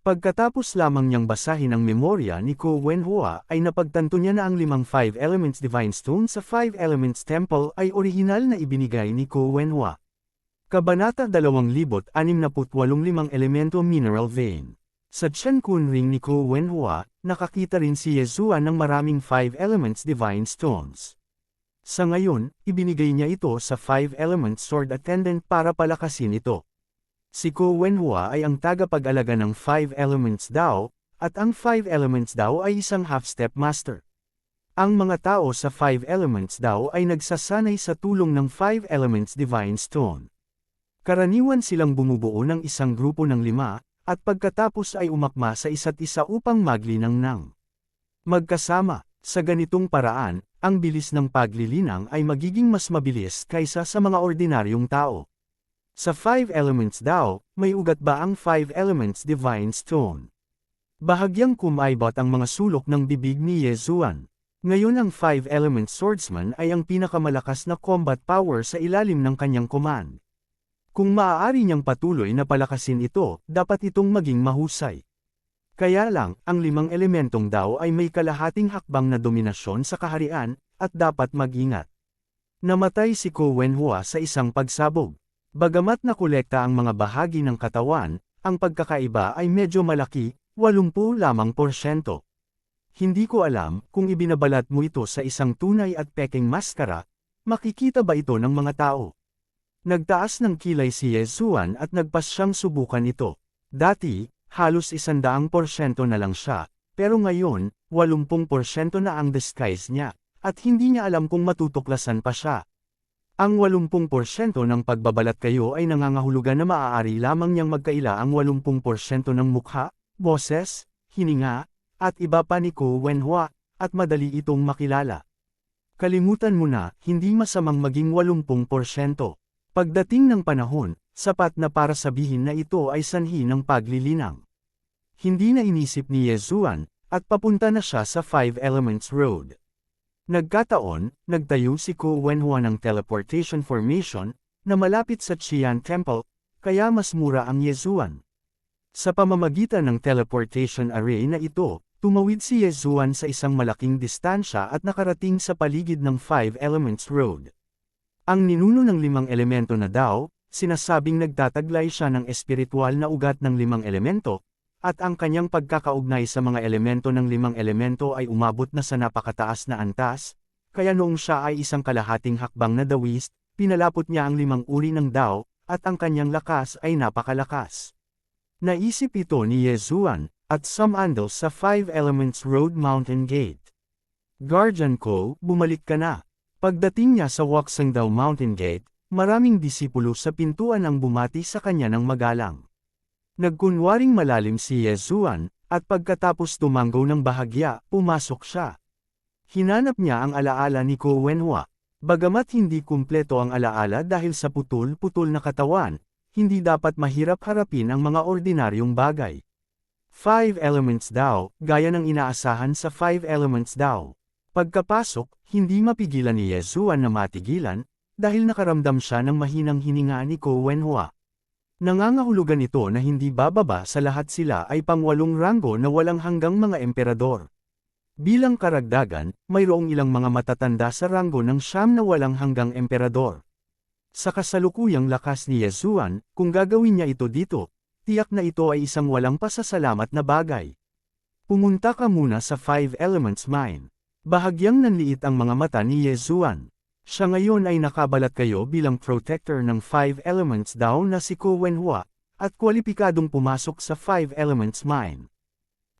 Pagkatapos lamang niyang basahin ang memorya ni Ko Wenhua ay napagtanto niya na ang 5 5-elements Divine Stone sa 5-elements Temple ay orihinal na ibinigay ni Ko Wenhua. Kabanata 2068 5 Elemento Mineral Vein. Sa Chen Kunring ni Ko Wenhua, nakakita rin si Yezuan ng maraming 5-elements Divine Stones. Sa ngayon, ibinigay niya ito sa 5-elements Sword Attendant para palakasin ito. Si Ko Wenhua ay ang tagapag-alaga ng 5-elements Dao, at ang 5-elements Dao ay isang half-step master. Ang mga tao sa 5-elements Dao ay nagsasanay sa tulong ng 5-elements Divine Stone. Karaniwan silang bumubuo ng isang grupo ng 5, at pagkatapos ay umakma sa isa't isa upang maglinang ng magkasama. Sa ganitong paraan, ang bilis ng paglilinang ay magiging mas mabilis kaysa sa mga ordinaryong tao. Sa 5-elements Dao, may ugat ba ang 5-elements Divine Stone? Bahagyang kumaibot ang mga sulok ng bibig ni Yezuan. Ngayon ang 5-elements Swordsman ay ang pinakamalakas na combat power sa ilalim ng kanyang command. Kung maaari niyang patuloy na palakasin ito, dapat itong maging mahusay. Kaya lang, ang 5 elementong Dao ay may kalahating hakbang na dominasyon sa kaharian, at dapat mag-ingat. Namatay si Ko Wenhua sa isang pagsabog. Bagamat nakolekta ang mga bahagi ng katawan, ang pagkakaiba ay medyo malaki, 80 lamang porsyento. Hindi ko alam kung ibinabalat mo ito sa isang tunay at peking maskara, makikita ba ito ng mga tao? Nagtaas ng kilay si Yezuan at nagpas siyang subukan ito. Dati, halos 100% na lang siya, pero ngayon, 80% na ang disguise niya, at hindi niya alam kung matutuklasan pa siya. Ang 80% ng pagbabalat kayo ay nangangahulugan na maaari lamang niyang magkaila ang 80% ng mukha, boses, hininga, at iba pa ni Ko Wenhua, at madali itong makilala. Kalimutan mo na, hindi masamang maging 80%. Pagdating ng panahon, sapat na para sabihin na ito ay sanhi ng paglilinang. Hindi na inisip ni Yezuan, at papunta na siya sa 5-elements road. Nagkataon, nagtayo si Ko Wenhua ng teleportation formation, na malapit sa Qian Temple, kaya mas mura ang Yezuan. Sa pamamagitan ng teleportation array na ito, tumawid si Yezuan sa isang malaking distansya at nakarating sa paligid ng 5-elements road. Ang ninuno ng 5 elemento na Dao, sinasabing nagtataglay siya ng espiritual na ugat ng 5 elemento, at ang kanyang pagkakaugnay sa mga elemento ng 5 elemento ay umabot na sa napakataas na antas, kaya noong siya ay isang kalahating hakbang na dawist, pinalapot niya ang 5 uri ng Dao, at ang kanyang lakas ay napakalakas. Naisip ito ni Yezuan, at sumandal sa 5-elements road mountain gate. Guardian Ko, bumalik ka na. Pagdating niya sa Wuxingdao Mountain Gate, maraming disipulo sa pintuan ang bumati sa kanya ng magalang. Nagkunwaring malalim si Yezuan, at pagkatapos tumanggo ng bahagya, pumasok siya. Hinanap niya ang alaala ni Ko Wenhua. Bagamat hindi kumpleto ang alaala dahil sa putol-putol na katawan, hindi dapat mahirap harapin ang mga ordinaryong bagay. 5-elements Dao, gaya ng inaasahan sa 5-elements Dao. Pagkapasok, hindi mapigilan ni Yezuan na matigilan, dahil nakaramdam siya ng mahinang hininga ni Ko Wenhua. Nangangahulugan ito na hindi bababa sa lahat sila ay pangwalong ranggo na walang hanggang mga emperador. Bilang karagdagan, mayroong ilang mga matatanda sa ranggo ng siyam na walang hanggang emperador. Sa kasalukuyang lakas ni Yesuan, kung gagawin niya ito dito, tiyak na ito ay isang walang pasasalamat na bagay. Pumunta ka muna sa Five Elements Mine. Bahagyang nanliit ang mga mata ni Yesuan. Siya ngayon ay nakabalat kayo bilang protector ng Five Elements daw na si Ko Wenhua, at kwalipikadong pumasok sa Five Elements Mine.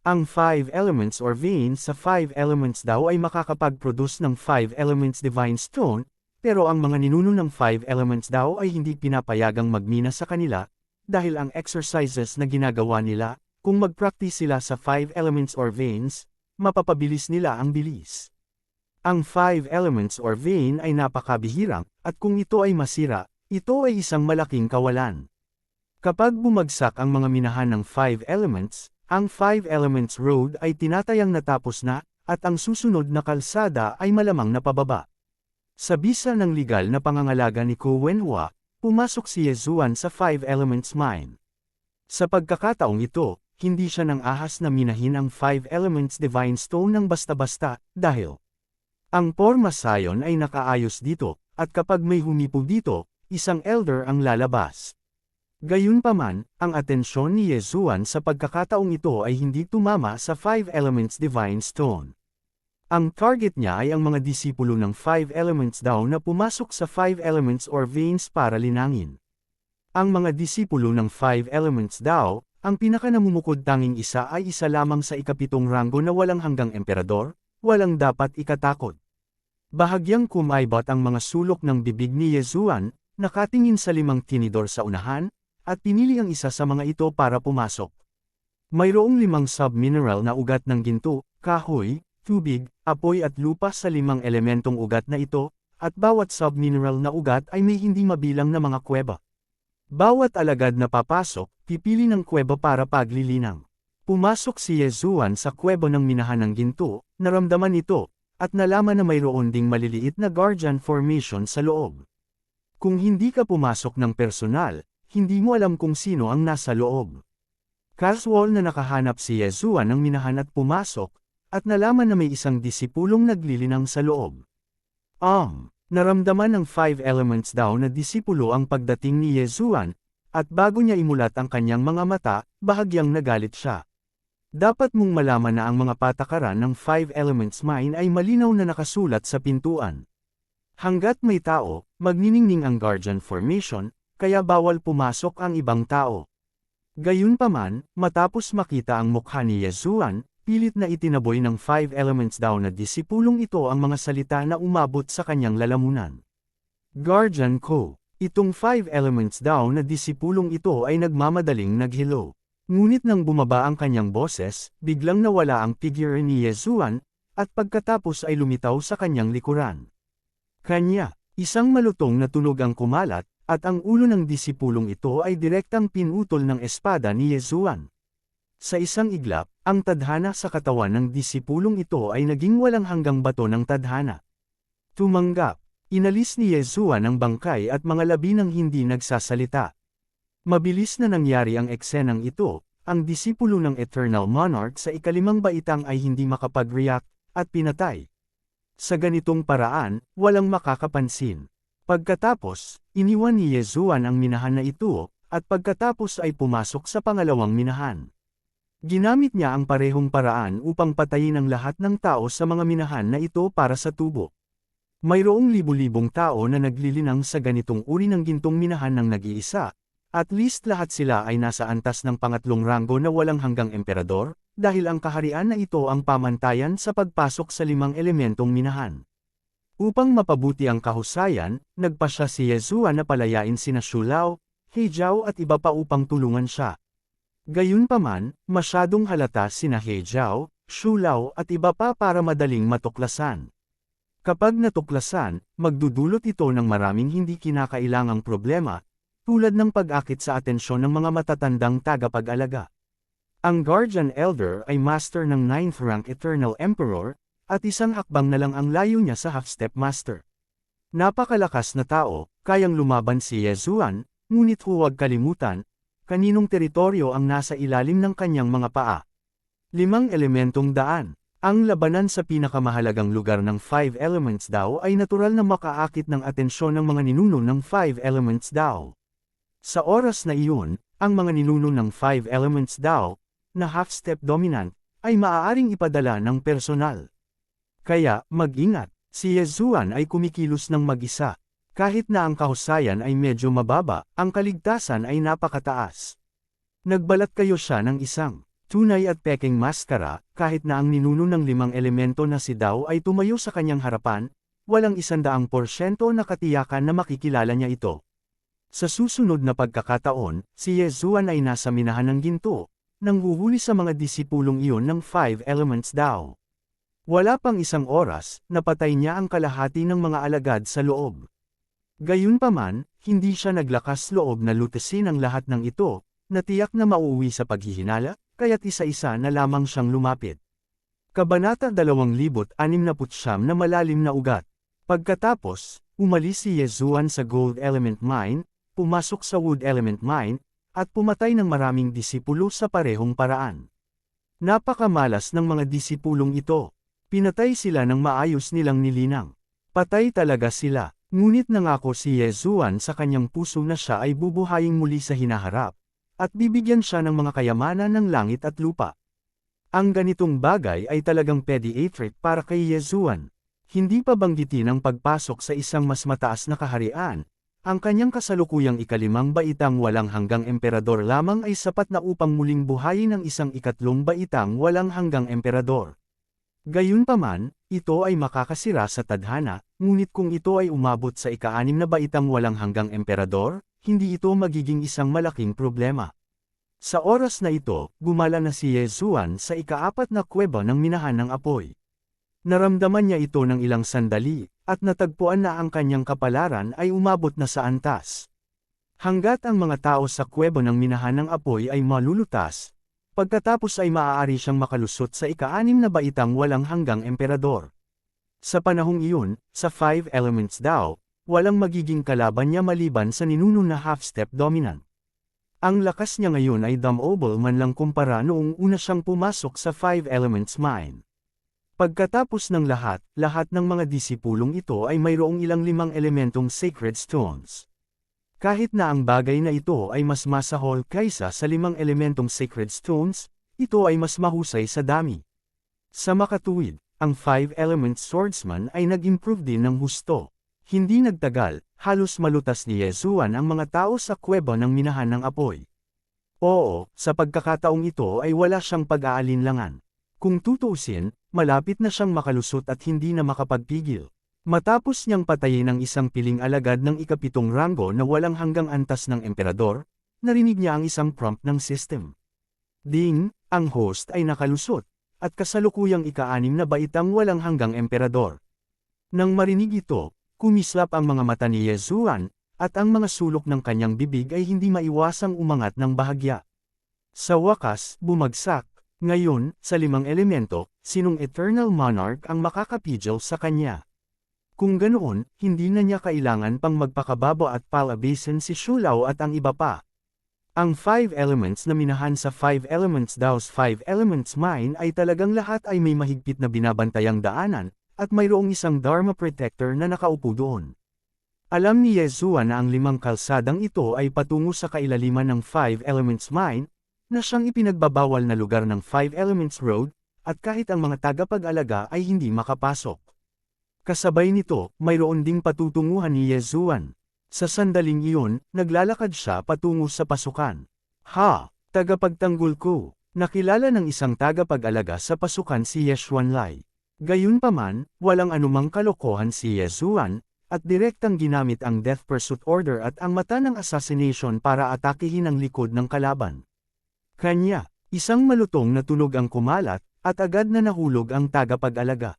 Ang Five Elements or veins sa Five Elements daw ay makakapag-produce ng Five Elements Divine Stone, pero ang mga ninuno ng Five Elements daw ay hindi pinapayagang magmina sa kanila, dahil ang exercises na ginagawa nila, kung mag-practice sila sa Five Elements or veins, mapapabilis nila ang bilis. Ang Five Elements or vein ay napakabihirang, at kung ito ay masira, ito ay isang malaking kawalan. Kapag bumagsak ang mga minahan ng Five Elements, ang Five Elements Road ay tinatayang natapos na, at ang susunod na kalsada ay malamang napababa. Sa bisa ng legal na pangangalaga ni Ko Wenhua, pumasok si Yesuan sa Five Elements Mine. Sa pagkakataong ito, hindi siya nang ahas na minahin ang Five Elements Divine Stone ng basta-basta, dahil ang porma sayon ay nakaayos dito, at kapag may humipo dito, isang elder ang lalabas. Gayunpaman, ang atensyon ni Yesuan sa pagkakataong ito ay hindi tumama sa Five Elements Divine Stone. Ang target niya ay ang mga disipulo ng Five Elements daw na pumasok sa Five Elements or veins para linangin. Ang mga disipulo ng Five Elements daw, ang pinakanamumukod tanging isa ay isa lamang sa ikapitong ranggo na walang hanggang emperador, walang dapat ikatakot. Bahagyang kumaibot ang mga sulok ng bibig ni Yesuan, nakatingin sa limang tinidor sa unahan, at pinili ang isa sa mga ito para pumasok. Mayroong limang sub-mineral na ugat ng ginto, kahoy, tubig, apoy at lupa sa limang elementong ugat na ito, at bawat sub-mineral na ugat ay may hindi mabilang na mga kuweba. Bawat alagad na papasok, pipili ng kuweba para paglilinang. Pumasok si Yesuan sa kuweba ng minahan ng ginto, naramdaman ito, at nalaman na mayroon ding maliliit na guardian formation sa loob. Kung hindi ka pumasok ng personal, hindi mo alam kung sino ang nasa loob. Casual na nakahanap si Yesuan ng minahan at pumasok, at nalaman na may isang disipulong naglilinang sa loob. Naramdaman ng Five Elements daw na disipulo ang pagdating ni Yesuan, at bago niya imulat ang kanyang mga mata, bahagyang nagalit siya. Dapat mong malaman na ang mga patakaran ng Five Elements Mine ay malinaw na nakasulat sa pintuan. Hanggat may tao, magniningning ang guardian formation, kaya bawal pumasok ang ibang tao. Gayunpaman, matapos makita ang mukha ni Yesuan, pilit na itinaboy ng Five Elements daw na disipulong ito ang mga salita na umabot sa kanyang lalamunan. Guardian Ko, itong Five Elements daw na disipulong ito ay nagmamadaling naghilo. Ngunit nang bumaba ang kanyang boses, biglang nawala ang figure ni Yesuan, at pagkatapos ay lumitaw sa kanyang likuran. Kanya, isang malutong na tunog ang kumalat, at ang ulo ng disipulong ito ay direktang pinutol ng espada ni Yesuan. Sa isang iglap, ang tadhana sa katawan ng disipulong ito ay naging walang hanggang bato ng tadhana. Tumanggap, inalis ni Yesuan ang bangkay at mga labi ng hindi nagsasalita. Mabilis na nangyari ang eksenang ito, ang disipulo ng Eternal Monarch sa ikalimang baitang ay hindi makapag-react, at pinatay. Sa ganitong paraan, walang makakapansin. Pagkatapos, iniwan ni Yesuan ang minahan na ito, at pagkatapos ay pumasok sa pangalawang minahan. Ginamit niya ang parehong paraan upang patayin ang lahat ng tao sa mga minahan na ito para sa tubo. Mayroong libu-libong tao na naglilinang sa ganitong uri ng gintong minahan ng nag-iisa, at least lahat sila ay nasa antas ng pangatlong ranggo na walang hanggang emperador, dahil ang kaharian na ito ang pamantayan sa pagpasok sa limang elementong minahan. Upang mapabuti ang kahusayan, nagpasya si Yesuan na palayain sina Shulao, Hejiao at iba pa upang tulungan siya. Gayunpaman, masyadong halata sina Hejiao, Shulao at iba pa para madaling matuklasan. Kapag natuklasan, magdudulot ito ng maraming hindi kinakailangang problema, tulad ng pag-akit sa atensyon ng mga matatandang tagapag-alaga. Ang Guardian Elder ay master ng 9th rank Eternal Emperor, at isang hakbang na lang ang layo niya sa Half-Step Master. Napakalakas na tao, kayang lumaban si Yesuan, ngunit huwag kalimutan, kaninong teritoryo ang nasa ilalim ng kanyang mga paa. 5 elementong daan. Ang labanan sa pinakamahalagang lugar ng 5 elements daw ay natural na makaakit ng atensyon ng mga ninuno ng 5 elements daw. Sa oras na iyon, ang mga ninuno ng 5 elements daw, na half-step dominant, ay maaaring ipadala ng personal. Kaya, mag-ingat, si Yezuan ay kumikilos ng mag-isa. Kahit na ang kahusayan ay medyo mababa, ang kaligtasan ay napakataas. Nagbalat kayo siya ng isang tunay at peking maskara, kahit na ang ninuno ng 5 elemento na si Dao ay tumayo sa kanyang harapan, walang 100% na katiyakan na makikilala niya ito. Sa susunod na pagkakataon, si Yezuan ay nasa minahan ng ginto, nang huhuli sa mga disipulong iyon ng 5 elements Dao. Wala pang isang oras, napatay niya ang kalahati ng mga alagad sa loob. Gayunpaman, hindi siya naglakas loob na lutasin ang lahat ng ito, na tiyak na mauuwi sa paghihinala, kaya't isa-isa na lamang siyang lumapit. Kabanata 2069 na malalim na ugat. Pagkatapos, umalis si Yezuan sa Gold Element Mine, pumasok sa Wood Element Mine, at pumatay ng maraming disipulo sa parehong paraan. Napakamalas ng mga disipulong ito. Pinatay sila ng maayos nilang nilinang. Patay talaga sila. Ngunit nangako si Yezuan sa kanyang puso na siya ay bubuhayin muli sa hinaharap, at bibigyan siya ng mga kayamanan ng langit at lupa. Ang ganitong bagay ay talagang pediatric para kay Yezuan. Hindi pa banggitin ang pagpasok sa isang mas mataas na kaharian. Ang kanyang kasalukuyang ikalimang baitang walang hanggang emperador lamang ay sapat na upang muling buhayin ang isang ikatlong baitang walang hanggang emperador. Gayunpaman, ito ay makakasira sa tadhana, ngunit kung ito ay umabot sa ika-6 na baitang walang hanggang emperador, hindi ito magiging isang malaking problema. Sa oras na ito, gumala na si Yezuan sa ika-4 na kuweba ng minahan ng apoy. Naramdaman niya ito ng ilang sandali, at natagpuan na ang kanyang kapalaran ay umabot na sa antas. Hanggat ang mga tao sa kuweba ng minahan ng apoy ay malulutas, pagkatapos ay maaari siyang makalusot sa ika-6 na baitang walang hanggang emperador. Sa panahong iyon, sa 5 elements daw, walang magiging kalaban niya maliban sa ninuno na half-step dominant. Ang lakas niya ngayon ay damobel man lang kumpara noong una siyang pumasok sa 5 elements mine. Pagkatapos ng lahat ng mga disipulong ito ay mayroong ilang 5 elementong sacred stones. Kahit na ang bagay na ito ay mas masahol kaysa sa 5 elementong sacred stones, ito ay mas mahusay sa dami. Sa makatuwid, ang 5 element swordsman ay nag-improve din ng husto. Hindi nagtagal, halos malutas ni Yezuan ang mga tao sa kuweba ng minahan ng apoy. Oo, sa pagkakataong ito ay wala siyang pag-aalinlangan. Kung tutuusin, malapit na siyang makalusot at hindi na makapagpigil. Matapos niyang patayin ang isang piling alagad ng ika-7 ranggo na walang hanggang antas ng emperador, narinig niya ang isang prompt ng system. Ding, ang host ay nakalusot, at kasalukuyang ika-6 na baitang walang hanggang emperador. Nang marinig ito, kumislap ang mga mata ni Yezuan, at ang mga sulok ng kanyang bibig ay hindi maiwasang umangat ng bahagya. Sa wakas, bumagsak. Ngayon, sa 5 elemento, sinong Eternal Monarch ang makakapigil sa kanya? Kung ganoon, hindi na niya kailangan pang magpakababa at palabasin si Shulao at ang iba pa. Ang 5 elements na minahan sa 5 elements Dao's 5 elements mine ay talagang lahat ay may mahigpit na binabantayang daanan, at mayroong isang Dharma Protector na nakaupo doon. Alam ni Yezuan na ang 5 kalsadang ito ay patungo sa kailaliman ng 5 elements mine, na siyang ipinagbabawal na lugar ng 5 elements road, at kahit ang mga tagapag-alaga ay hindi makapasok. Kasabay nito, mayroon ding patutunguhan ni Yezuan. Sa sandaling iyon, naglalakad siya patungo sa pasukan. Tagapagtanggol ko. Nakilala ng isang tagapag-alaga sa pasukan si Yeshuan Lai. Gayunpaman, walang anumang kalokohan si Yezuan, at direktang ginamit ang Death Pursuit Order at ang mata ng assassination para atakihin ang likod ng kalaban. Kanya, isang malutong na tunog ang kumalat, at agad na nahulog ang tagapag-alaga.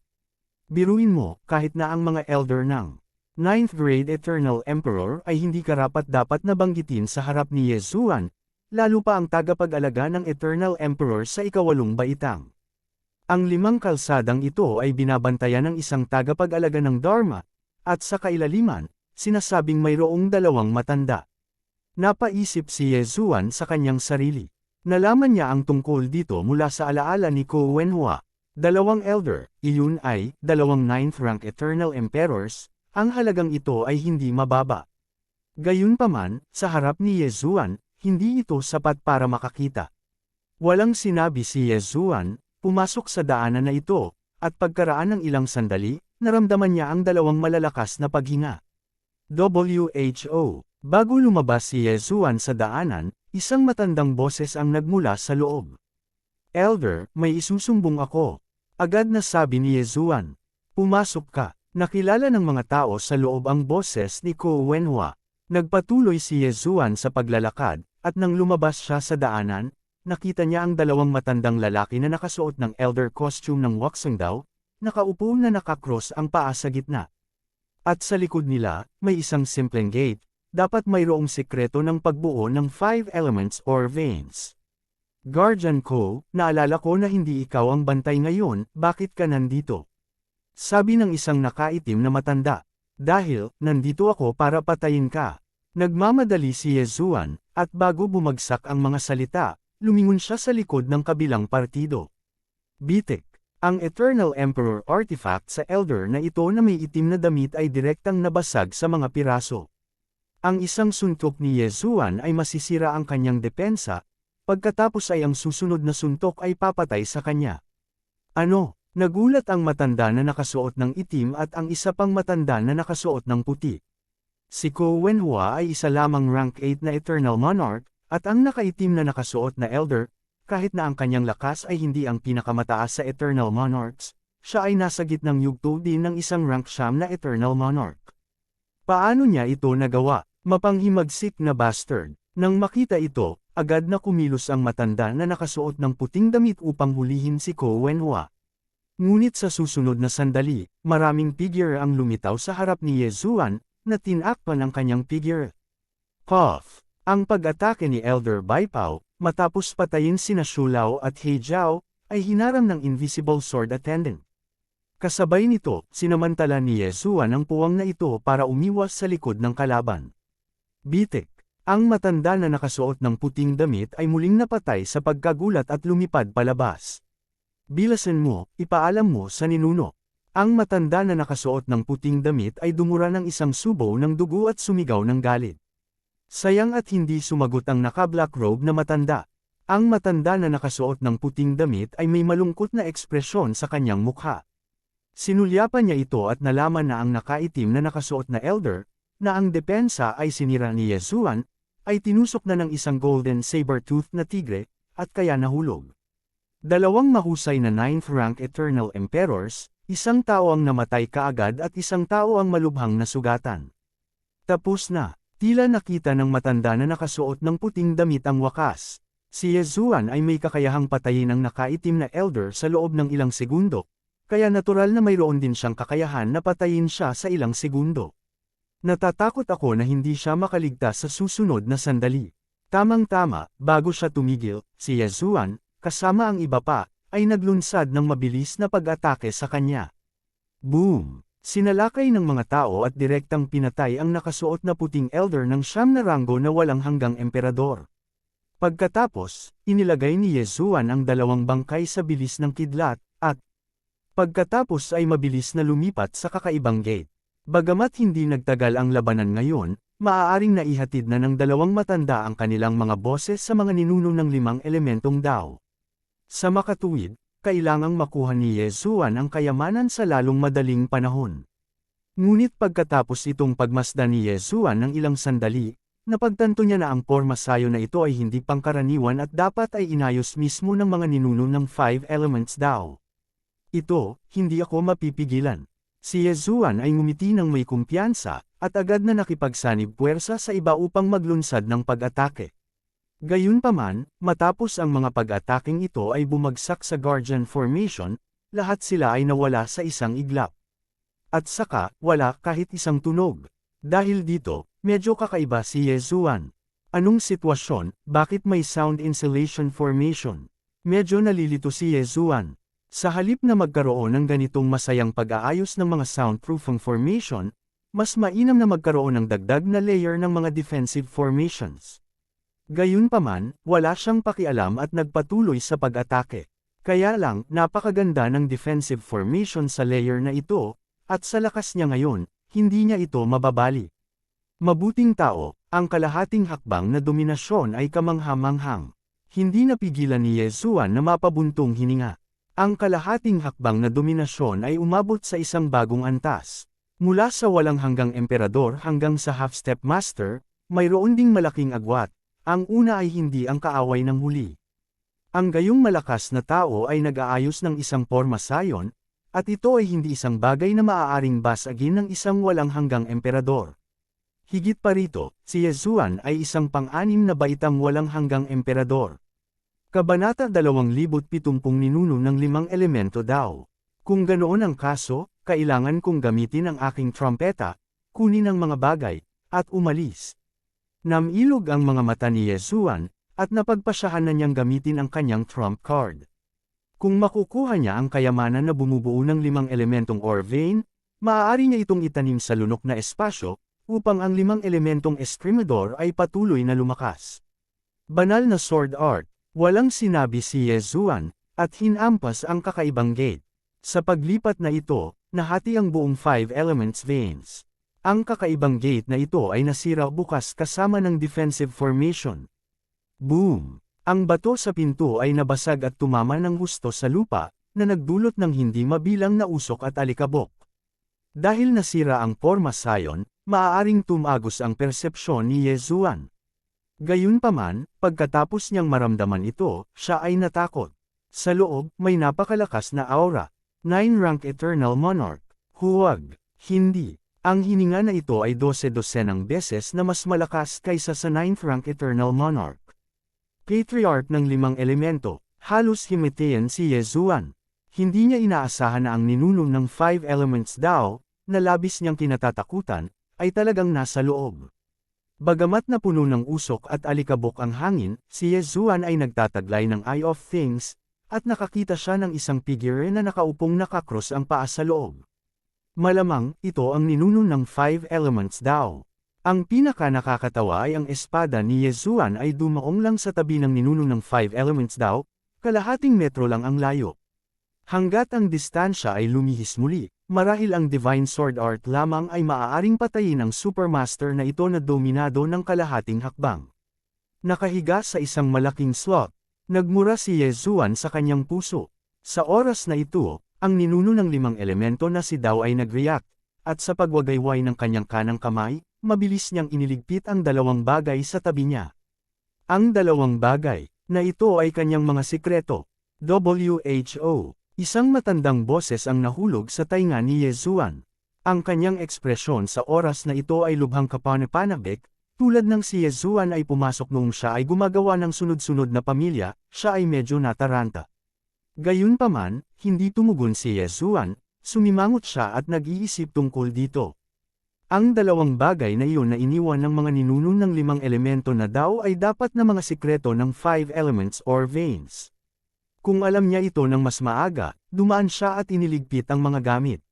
Biruin mo, kahit na ang mga elder ng 9th grade Eternal Emperor ay hindi karapat-dapat na banggitin sa harap ni Yezuan, lalo pa ang tagapag-alaga ng Eternal Emperor sa ika-8 baitang. Ang 5 kalsadang ito ay binabantayan ng isang tagapag-alaga ng Dharma, at sa kailaliman, sinasabing mayroong 2 matanda. Napaisip si Yezuan sa kanyang sarili. Nalaman niya ang tungkol dito mula sa alaala ni Ko Wenhua. Dalawang elder, iyon ay, dalawang 9th rank Eternal Emperors, ang halagang ito ay hindi mababa. Gayunpaman, sa harap ni Yezuan, hindi ito sapat para makakita. Walang sinabi si Yezuan, pumasok sa daanan na ito, at pagkaraan ng ilang sandali, naramdaman niya ang dalawang malalakas na paghinga. WHO. Bago lumabas si Yezuan sa daanan, isang matandang boses ang nagmula sa loob. Elder, may isusumbong ako. Agad na sabi ni Yezuan. Pumasok ka. Nakilala ng mga tao sa loob ang boses ni Ko Wenhua. Nagpatuloy si Yezuan sa paglalakad, at nang lumabas siya sa daanan, nakita niya ang dalawang matandang lalaki na nakasuot ng elder costume ng Wuxingdao, nakaupo na nakakross ang paa sa gitna. At sa likod nila, may isang simpleng gate, dapat mayroong sekreto ng pagbuo ng 5 elements or veins. Guardian Ko, naalala ko na hindi ikaw ang bantay ngayon, bakit ka nandito? Sabi ng isang nakaitim na matanda. Dahil, nandito ako para patayin ka. Nagmamadali si Yezuan, at bago bumagsak ang mga salita, lumingon siya sa likod ng kabilang partido. Bitik. Ang Eternal Emperor artifact sa Elder na ito na may itim na damit ay direktang nabasag sa mga piraso. Ang isang suntok ni Yezuan ay masisira ang kanyang depensa, pagkatapos ay ang susunod na suntok ay papatay sa kanya. Ano? Nagulat ang matanda na nakasuot ng itim at ang isa pang matanda na nakasuot ng puti. Si Ko Wenhua ay isa lamang rank 8 na Eternal Monarch, at ang nakaitim na nakasuot na Elder, kahit na ang kanyang lakas ay hindi ang pinakamataas sa Eternal Monarchs, siya ay nasa gitnang yugto din ng isang rank 9 na Eternal Monarch. Paano niya ito nagawa? Mapanghimagsik na bastard. Nang makita ito, agad na kumilos ang matanda na nakasuot ng puting damit upang hulihin si Ko Wenhua. Ngunit sa susunod na sandali, maraming figure ang lumitaw sa harap ni Yezuan, na tinakpan ang kanyang figure. Puff! Ang pag-atake ni Elder Baipao, matapos patayin sina Shulao at He Jiao, ay hinaram ng Invisible Sword Attendant. Kasabay nito, sinamantala ni Yezuan ang puwang na ito para umiwas sa likod ng kalaban. Bitik! Ang matanda na nakasuot ng puting damit ay muling napatay sa pagkagulat at lumipad palabas. Bilasan mo, ipaalam mo sa ninuno. Ang matanda na nakasuot ng puting damit ay dumura ng isang subo ng dugo at sumigaw ng galit. Sayang at hindi sumagot ang naka-black robe na matanda. Ang matanda na nakasuot ng puting damit ay may malungkot na ekspresyon sa kanyang mukha. Sinulyapan niya ito at nalaman na ang nakaitim na nakasuot na elder, na ang depensa ay sinira ni Yezuan, ay tinusok na ng isang golden saber-tooth na tigre, at kaya nahulog. Dalawang mahusay na 9th rank Eternal Emperors, isang tao ang namatay kaagad at isang tao ang malubhang nasugatan. Tapos na, tila nakita ng matanda na nakasuot ng puting damit ang wakas. Si Yezuan ay may kakayahang patayin ang nakaitim na elder sa loob ng ilang segundo, kaya natural na mayroon din siyang kakayahan na patayin siya sa ilang segundo. Natatakot ako na hindi siya makaligtas sa susunod na sandali. Tamang-tama, bago siya tumigil, si Yezuan, kasama ang iba pa, ay naglunsad ng mabilis na pag-atake sa kanya. Boom! Sinalakay ng mga tao at direktang pinatay ang nakasuot na puting elder ng 9 na ranggo na walang hanggang emperador. Pagkatapos, inilagay ni Yezuan ang dalawang bangkay sa bilis ng kidlat, at pagkatapos ay mabilis na lumipat sa kakaibang gate. Bagamat hindi nagtagal ang labanan ngayon, maaaring naihatid na ng dalawang matanda ang kanilang mga boses sa mga ninuno ng 5 elementong Dao. Sa makatuwid, kailangang makuha ni Yezuan ang kayamanan sa lalong madaling panahon. Ngunit pagkatapos itong pagmasdan ni Yezuan ng ilang sandali, napagtanto niya na ang pormasayo na ito ay hindi pangkaraniwan at dapat ay inayos mismo ng mga ninuno ng 5 elements Dao. Ito, hindi ako mapipigilan. Si Yezuan ay ngumiti ng may kumpiyansa, at agad na nakipagsanib puwersa sa iba upang maglunsad ng pag-atake. Gayunpaman, matapos ang mga pag-ataking ito ay bumagsak sa Guardian Formation, lahat sila ay nawala sa isang iglap. At saka, wala kahit isang tunog. Dahil dito, medyo kakaiba si Yezuan. Anong sitwasyon, bakit may sound insulation formation? Medyo nalilito si Yezuan. Sa halip na magkaroon ng ganitong masayang pag-aayos ng mga soundproofing formation, mas mainam na magkaroon ng dagdag na layer ng mga defensive formations. Gayunpaman, wala siyang pakialam at nagpatuloy sa pag-atake. Kaya lang, napakaganda ng defensive formation sa layer na ito, at sa lakas niya ngayon, hindi niya ito mababali. Mabuting tao, ang kalahating hakbang na dominasyon ay kamangha-manghang. Hindi napigilan ni Yesuan na mapabuntong hininga. Ang kalahating hakbang na dominasyon ay umabot sa isang bagong antas. Mula sa walang hanggang emperador hanggang sa half-step master, mayroon ding malaking agwat. Ang una ay hindi ang kaaway ng huli. Ang gayong malakas na tao ay nag-aayos ng isang porma sayon, at ito ay hindi isang bagay na maaaring basagin ng isang walang hanggang emperador. Higit pa rito, si Yesuan ay isang pang-anim na baitang walang hanggang emperador. Kabanata 2070 ninuno ng 5 elemento daw. Kung ganoon ang kaso, kailangan kong gamitin ang aking trompeta, kunin ang mga bagay, at umalis. Namilog ang mga mata ni Yesuan, at napagpasyahan na niyang gamitin ang kanyang trump card. Kung makukuha niya ang kayamanan na bumubuo ng 5 elementong ore vein, maaari niya itong itanim sa lunok na espasyo, upang ang 5 elementong esprimador ay patuloy na lumakas. Banal na sword art. Walang sinabi si Yesuan, at hinampas ang kakaibang gate. Sa paglipat na ito, nahati ang buong 5 elements veins. Ang kakaibang gate na ito ay nasira bukas kasama ng defensive formation. Boom! Ang bato sa pinto ay nabasag at tumama ng husto sa lupa, na nagdulot ng hindi mabilang na usok at alikabok. Dahil nasira ang porma sayon, maaaring tumagos ang persepsyon ni Yesuan. Gayunpaman, pagkatapos niyang maramdaman ito, siya ay natakot. Sa loob, may napakalakas na aura. 9-rank Eternal Monarch. Huwag. Hindi. Ang hininga na ito ay 12-dosenang beses na mas malakas kaysa sa 9th-rank Eternal Monarch. Patriarch ng 5 elemento, halos himatayan si Yesuan. Hindi niya inaasahan na ang ninuno ng 5 elements daw, na labis niyang kinatatakutan, ay talagang nasa loob. Bagamat na puno ng usok at alikabok ang hangin, si Yesuan ay nagtataglay ng Eye of Things, at nakakita siya ng isang figure na nakaupong nakakross ang paa sa loob. Malamang, ito ang ninuno ng 5 elements daw. Ang pinaka-nakakatawa ay ang espada ni Yesuan ay dumaong lang sa tabi ng ninuno ng 5 elements daw, kalahating metro lang ang layo. Hanggat ang distansya ay lumihis muli, marahil ang Divine Sword Art lamang ay maaaring patayin ang Supermaster na ito na dominado ng kalahating hakbang. Nakahiga sa isang malaking slot, nagmura si Yesuan sa kanyang puso. Sa oras na ito, ang ninuno ng 5 elemento na si Dao ay nag-react, at sa pagwagayway ng kanyang kanang kamay, mabilis niyang iniligpit ang 2 bagay sa tabi niya. Ang 2 bagay, na ito ay kanyang mga sikreto. WHO. Isang matandang boses ang nahulog sa tainga ni Yesuan. Ang kanyang ekspresyon sa oras na ito ay lubhang kapanapanabik, tulad ng si Yesuan ay pumasok noong siya ay gumagawa ng sunod-sunod na pamilya, siya ay medyo nataranta. Gayunpaman, hindi tumugon si Yesuan, sumimangot siya at nag-iisip tungkol dito. Ang 2 bagay na iyon na iniwan ng mga ninuno ng 5 elemento na daw ay dapat na mga sikreto ng 5 elements or veins. Kung alam niya ito ng mas maaga, dumaan siya at iniligpit ang mga gamit.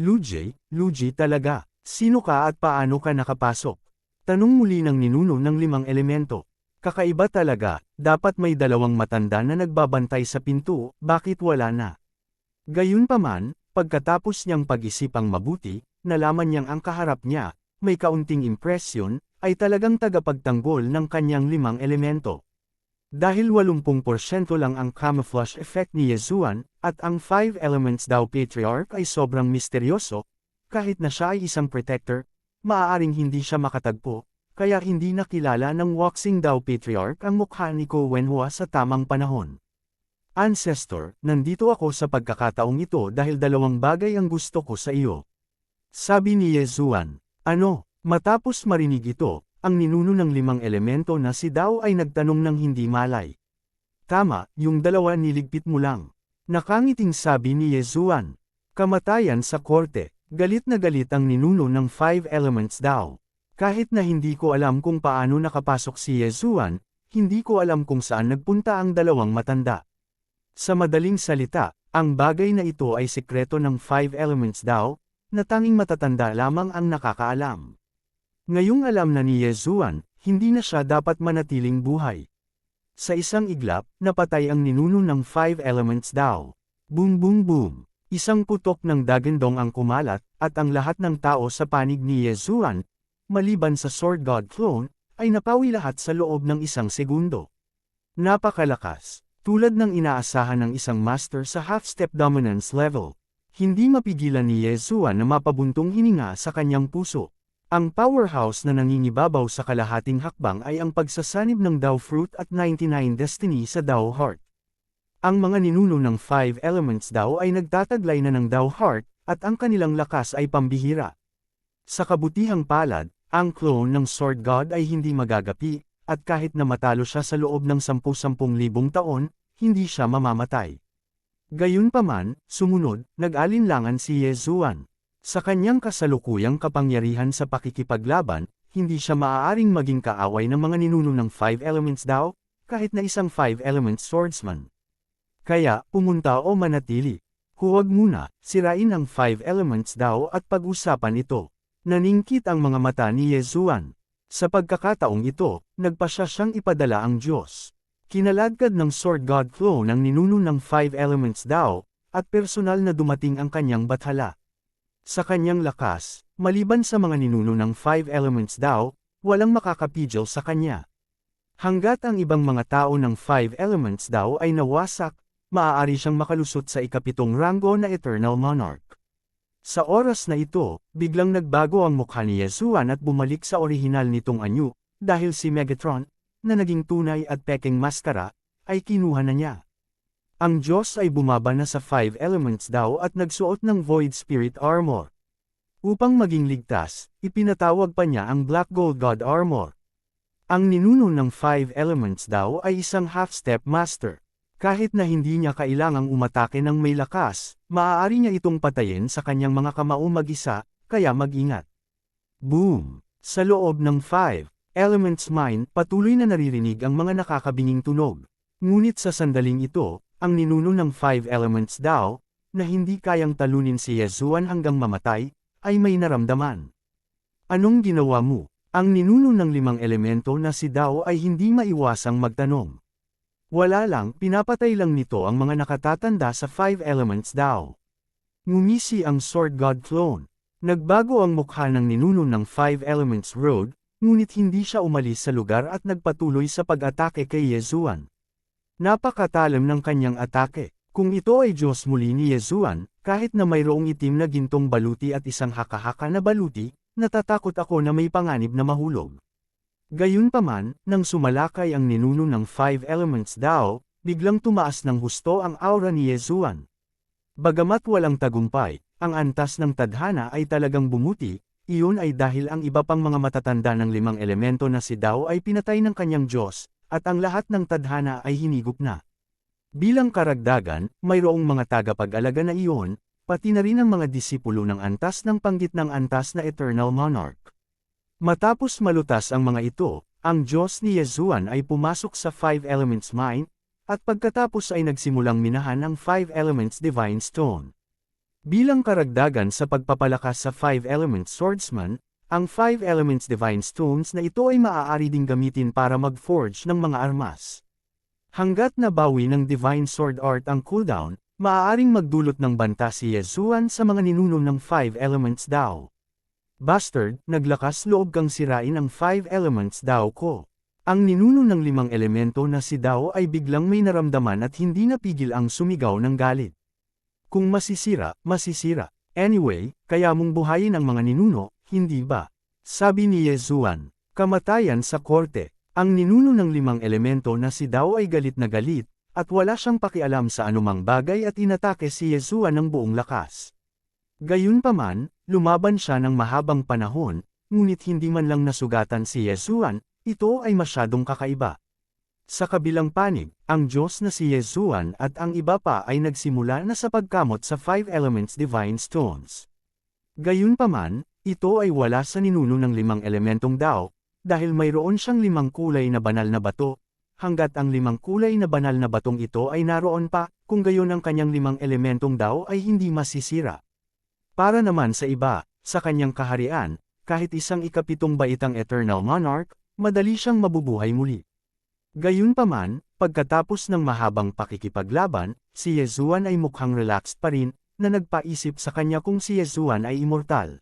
Luigi talaga, sino ka at paano ka nakapasok? Tanong muli ng ninuno ng 5 elemento. Kakaiba talaga, dapat may 2 matanda na nagbabantay sa pinto, bakit wala na? Gayunpaman, pagkatapos niyang pag-isipang mabuti, nalaman niyang ang kaharap niya, may kaunting impresyon, ay talagang tagapagtanggol ng kanyang 5 elemento. Dahil 80% lang ang camouflage effect ni Yesuan, at ang 5 elements daw Patriarch ay sobrang misteryoso, kahit na siya ay isang protector, maaaring hindi siya makatagpo, kaya hindi nakilala ng Waxing daw Patriarch ang mukha ni Ko Wenhua sa tamang panahon. Ancestor, nandito ako sa pagkakataong ito dahil 2 bagay ang gusto ko sa iyo. Sabi ni Yesuan. Ano? Matapos marinig ito, ang ninuno ng 5 elemento na si Dao ay nagtanong ng hindi malay. Tama, yung 2 niligpit mo lang. Nakangiting sabi ni Yesuan. Kamatayan sa korte, galit na galit ang ninuno ng 5 elements daw. Kahit na hindi ko alam kung paano nakapasok si Yesuan, hindi ko alam kung saan nagpunta ang 2 matanda. Sa madaling salita, ang bagay na ito ay sekreto ng 5 elements daw, na tanging matatanda lamang ang nakakaalam. Ngayong alam na ni Yezuan, hindi na siya dapat manatiling buhay. Sa isang iglap, napatay ang ninuno ng 5 Elements Dao. Boom boom boom! Isang putok ng dagandong ang kumalat, at ang lahat ng tao sa panig ni Yezuan, maliban sa Sword God Clone, ay napawi lahat sa loob ng isang segundo. Napakalakas, tulad ng inaasahan ng isang master sa half-step dominance level. Hindi mapigilan ni Yezuan na mapabuntong hininga sa kanyang puso. Ang powerhouse na nangingibabaw sa kalahating hakbang ay ang pagsasanib ng Dao Fruit at 99 Destiny sa Dao Heart. Ang mga ninuno ng 5 Elements Dao ay nagtataglay na ng Dao Heart, at ang kanilang lakas ay pambihira. Sa kabutihang palad, ang clone ng Sword God ay hindi magagapi, at kahit na matalo siya sa loob ng 10,000 taon, hindi siya mamamatay. Gayunpaman, sumunod, nag-alinlangan si Yezuan. Sa kanyang kasalukuyang kapangyarihan sa pakikipaglaban, hindi siya maaaring maging kaaway ng mga ninuno ng 5 Elements Dao, kahit na isang 5 Elements Swordsman. Kaya, pumunta o manatili. Huwag muna, sirain ang 5 Elements Dao at pag-usapan ito. Naningkit ang mga mata ni Yezuan. Sa pagkakataong ito, nagpasya siyang ipadala ang Diyos. Kinaladkad ng Sword God Clone ang ninuno ng 5 Elements Dao, at personal na dumating ang kanyang bathala. Sa kanyang lakas, maliban sa mga ninuno ng 5 Elements Dao, walang makakapigil sa kanya. Hanggat ang ibang mga tao ng 5 Elements Dao ay nawasak, maaari siyang makalusot sa ikapitong ranggo na Eternal Monarch. Sa oras na ito, biglang nagbago ang mukha ni Yezuan at bumalik sa orihinal nitong anyo, dahil si Megatron, na naging tunay at peking maskara, ay kinuha na niya. Ang Diyos ay bumaba na sa 5 Elements Dao at nagsuot ng Void Spirit Armor. Upang maging ligtas, ipinatawag pa niya ang Black Gold God Armor. Ang ninuno ng 5 Elements Dao ay isang half-step master. Kahit na hindi niya kailangang umatake ng may lakas, maaari niya itong patayin sa kanyang mga kamao mag-isa, kaya mag-ingat. Boom! Sa loob ng 5 Elements Mine, patuloy na naririnig ang mga nakakabinging tunog. Ngunit sa sandaling ito, ang ninuno ng 5 Elements Dao, na hindi kayang talunin si Yezuan hanggang mamatay, ay may naramdaman. Anong ginawa mo? Ang ninuno ng 5 elemento na si Dao ay hindi maiwasang magtanong. Wala lang, pinapatay lang nito ang mga nakatatanda sa 5 Elements Dao. Ngumisi ang Sword God Clone. Nagbago ang mukha ng ninuno ng 5 Elements Road, ngunit hindi siya umalis sa lugar at nagpatuloy sa pag-atake kay Yezuan. Napakatalim ng kanyang atake. Kung ito ay Diyos muli ni Yezuan, kahit na mayroong itim na gintong baluti at isang haka-haka na baluti, natatakot ako na may panganib na mahulog. Gayunpaman, nang sumalakay ang ninuno ng 5 Elements Dao, biglang tumaas ng husto ang aura ni Yezuan. Bagamat walang tagumpay, ang antas ng tadhana ay talagang bumuti, iyon ay dahil ang iba pang mga matatanda ng 5 elemento na si Dao ay pinatay ng kanyang Diyos, at ang lahat ng tadhana ay hinigop na. Bilang karagdagan, mayroong mga tagapag-alaga na iyon, pati na rin ang mga disipulo ng antas ng panggitnang antas na Eternal Monarch. Matapos malutas ang mga ito, ang Diyos ni Yezuan ay pumasok sa 5 Elements Mine, at pagkatapos ay nagsimulang minahan ang 5 Elements Divine Stone. Bilang karagdagan sa pagpapalakas sa 5 Elements Swordsman, ang 5 Elements Divine Stones na ito ay maaari ding gamitin para mag-forge ng mga armas. Hanggat nabawi ng Divine Sword Art ang cooldown, maaaring magdulot ng banta si Yezuan sa mga ninuno ng 5 Elements Dao. Bastard, naglakas loob kang sirain ang 5 Elements Dao ko. Ang ninuno ng 5 elemento na si Dao ay biglang may naramdaman at hindi napigil ang sumigaw ng galit. Kung masisira, masisira. Anyway, kaya mong buhayin ang mga ninuno, hindi ba? Sabi ni Yezuan. Kamatayan sa korte. Ang ninuno ng 5 elemento na si Dao ay galit na galit, at wala siyang pakialam sa anumang bagay at inatake si Yezuan ng buong lakas. Gayunpaman, lumaban siya ng mahabang panahon, ngunit hindi man lang nasugatan si Yezuan, ito ay masyadong kakaiba. Sa kabilang panig, ang Diyos na si Yezuan at ang iba pa ay nagsimula na sa pagkamot sa 5 Elements Divine Stones. Gayunpaman, ito ay wala sa ninuno ng 5 elementong Dao, dahil mayroon siyang 5 kulay na banal na bato, hanggat ang 5 kulay na banal na batong ito ay naroon pa, kung gayon ang kanyang 5 elementong Dao ay hindi masisira. Para naman sa iba, sa kanyang kaharian, kahit isang ikapitong baitang Eternal Monarch, madali siyang mabubuhay muli. Gayunpaman, pagkatapos ng mahabang pakikipaglaban, si Yezuan ay mukhang relaxed pa rin, na nagpaisip sa kanya kung si Yezuan ay immortal.